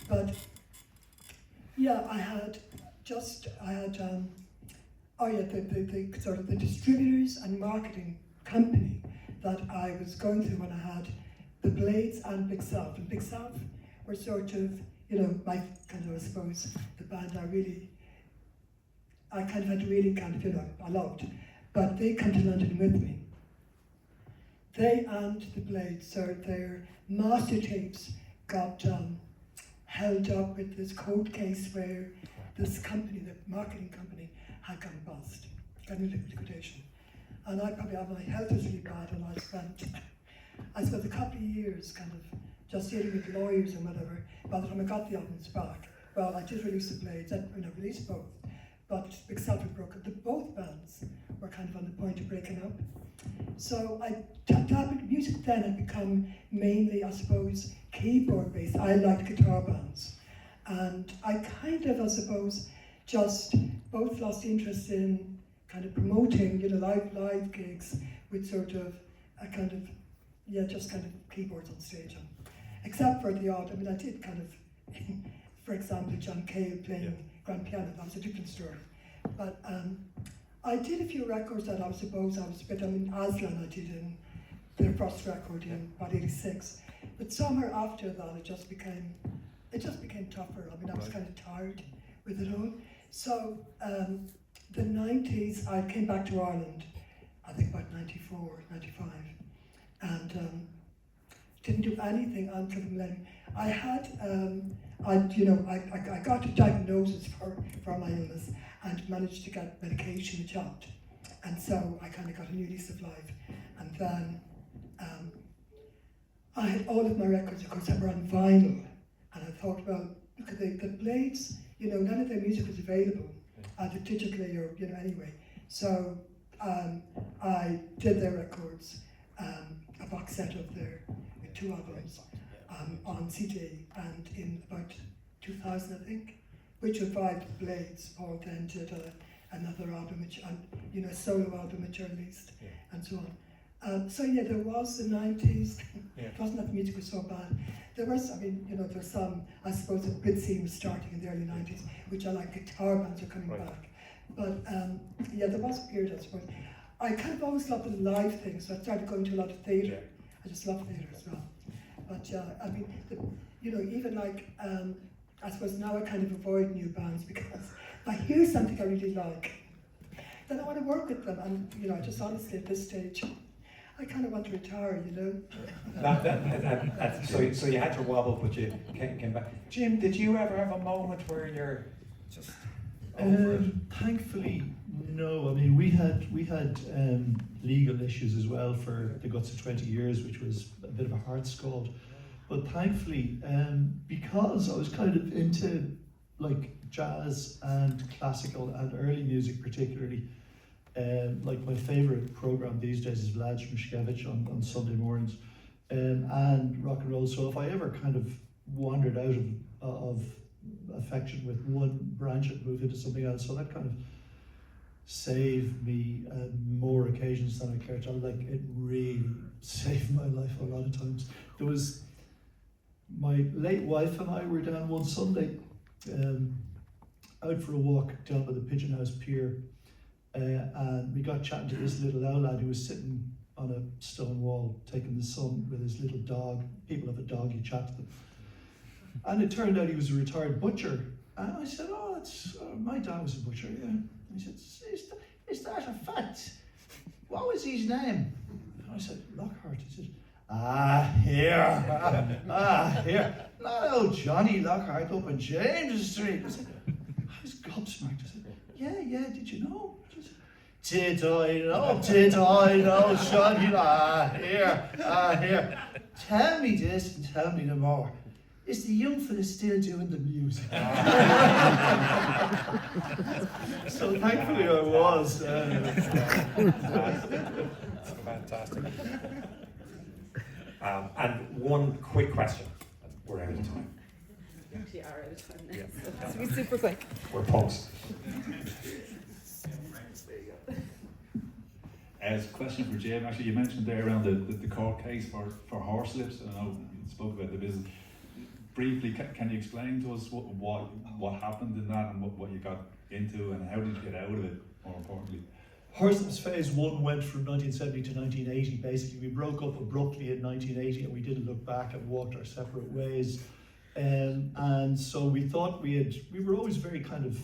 But yeah, I had the sort of the distributors and marketing company that I was going through when I had the Blades and Big South. And Big South were sort of, my kind of, I suppose, the band I kind of had to really kind of, I loved. But they come to London with me. They and the Blades, so their master tapes got held up with this court case where this company, the marketing company, had gone bust, got into liquidation. And my health was really bad, and I spent a couple of years kind of just dealing with lawyers and whatever. By the time I got the albums back, well, I did release the Blades, I released both, but except for broken, both bands were kind of on the point of breaking up. So music then had become mainly, I suppose, keyboard based. I liked guitar bands. And I kind of, I suppose, just both lost interest in kind of promoting, live gigs with sort of a kind of, just kind of keyboards on stage. Except for the odd, I did kind of, for example, John Cale playing grand piano, that was a different story. But I did a few records that I suppose I was a bit, Aslan I did in their first record in about 86. But somewhere after that it just became tougher. I was kind of tired with it all. So the 90s, I came back to Ireland, I think about 94, 95, and didn't do anything until the millennium. I had, I got a diagnosis for my illness and managed to get medication which helped. And so I kind of got a new lease of life. And then I had all of my records, of course, that were on vinyl. And I thought, well, look at the Blades, none of their music was available either digitally or, anyway. So I did their records, a box set of their 2 albums on CD, and in about 2000, I think, which revived the Blades. Paul then did another album, a solo album which I released, and so on. So there was the 90s. It wasn't that the music was so bad. There was, there's some, I suppose the Brit scene was starting in the early 90s, which I like, guitar bands are coming back. But there was a period, I suppose. I kind of always loved the live things, so I started going to a lot of theatre. I just love theatre as well. But even like, I suppose now I kind of avoid new bands because if I hear something I really like, then I want to work with them. And I just honestly at this stage, I kind of want to retire, So you had your wobble, but you came back. Jim, did you ever have a moment where you're just over it? Thankfully, no. We had legal issues as well for the guts of 20 years, which was a bit of a hard scald. But thankfully, because I was kind of into like jazz and classical and early music particularly, like my favourite programme these days is Vlad Mishkevich on Sunday mornings, and rock and roll. So if I ever kind of wandered out of affection with one branch, I'd move into something else. So that kind of saved me more occasions than I care to. Like, it really saved my life a lot of times. There was, my late wife and I were down one Sunday, out for a walk down by the Pigeon House Pier, and we got chatting to this little owl lad who was sitting on a stone wall taking the sun with his little dog. People have a dog, you chat to them. And it turned out he was a retired butcher. And I said, my dad was a butcher, yeah. He said, is that a fact? What was his name? And I said, Lockhart. He said, here. Not old Johnny Lockhart up on James Street. I was gobsmacked. I said, yeah, did you know? Did I know, Johnny? Here. Tell me this and tell me no more. Is the young fella still doing the music? So thankfully I was. Fantastic. And one quick question. We're out of time. We actually are out of time now. Yeah. So it's super quick. We're punks. As a question for Jim, actually, you mentioned there around the court case for Horslips. I know you spoke about the business. Briefly, can you explain to us what happened in that and what you got into and how did you get out of it, more importantly? Horslips Phase 1 went from 1970 to 1980. Basically, we broke up abruptly in 1980 and we didn't look back and walked our separate ways. And so we thought we were always very kind of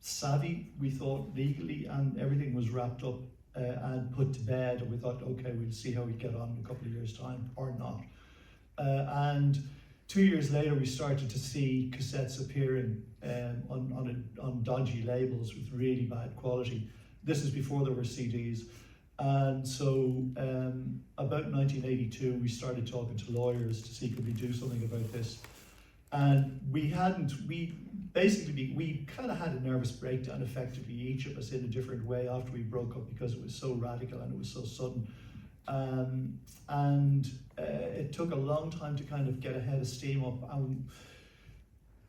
savvy, we thought legally, and everything was wrapped up and put to bed, and we thought, okay, we'll see how we get on in a couple of years' time, or not. And 2 years later, we started to see cassettes appearing on dodgy labels with really bad quality. This is before there were CDs. And so about 1982, we started talking to lawyers to see could we do something about this. And we kind of had a nervous breakdown, effectively, each of us in a different way after we broke up, because it was so radical and it was so sudden. It took a long time to kind of get a head of steam up. And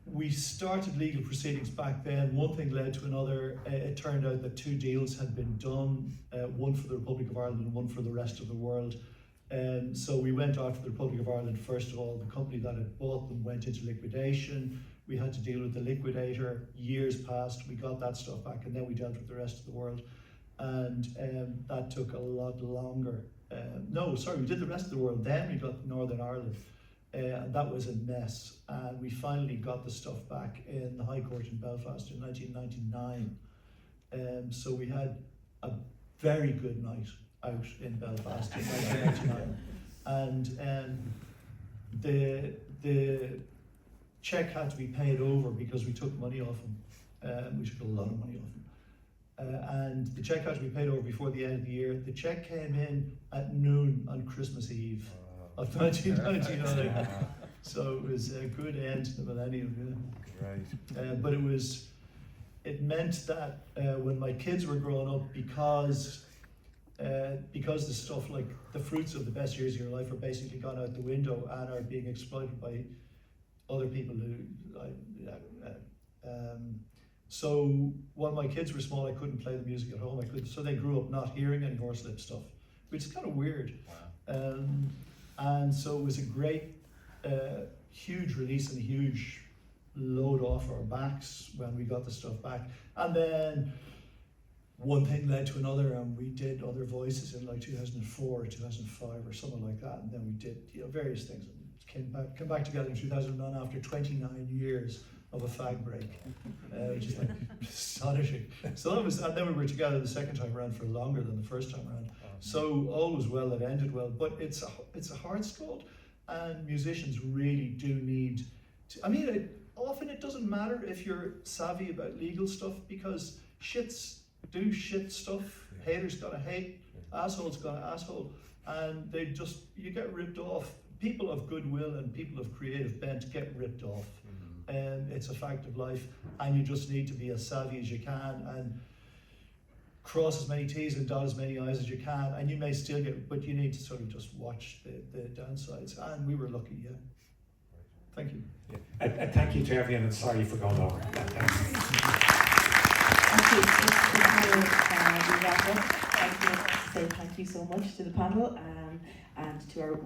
we started legal proceedings back then. One thing led to another. It turned out that 2 deals had been done, one for the Republic of Ireland and one for the rest of the world. So we went after the Republic of Ireland first of all. The company that had bought them went into liquidation. We had to deal with the liquidator. Years passed, we got that stuff back, and then we dealt with the rest of the world. And that took a lot longer. We did the rest of the world, then we got Northern Ireland. And that was a mess. And we finally got the stuff back in the High Court in Belfast in 1999. So we had a very good night out in Belfast in 1999. And the check had to be paid over because we took money off him. We took a lot of money off him. And the check had to be paid over before the end of the year. The check came in at noon on Christmas Eve of 1999. So it was a good end to the millennium. Yeah. Right. But it meant that when my kids were growing up, because the stuff like the fruits of the best years of your life are basically gone out the window and are being exploited by other people who. So when my kids were small, I couldn't play the music at home. So they grew up not hearing any Horslips stuff, which is kind of weird. Wow. And so it was a great, huge release and a huge load off our backs when we got the stuff back. And then one thing led to another, and we did other voices in like 2004 or 2005 or something like that. And then we did various things. Came back together in 2009 after 29 years of a fag break, which is like astonishing. So that was, and then we were together the second time around for longer than the first time around. So all was well that ended well, but it's a hard struggle, and musicians really do need to. I mean, often it doesn't matter if you're savvy about legal stuff, because shits do shit stuff. Haters gotta hate, assholes gotta asshole, and you get ripped off. People of goodwill and people of creative bent get ripped off. And it's a fact of life, and you just need to be as savvy as you can and cross as many T's and dot as many I's as you can, and you may still get, but you need to sort of just watch the downsides, and we were lucky, yeah. Thank you. Yeah. Thank you to everyone, and sorry for going over. Thanks. Say thank you so much to the panel and to our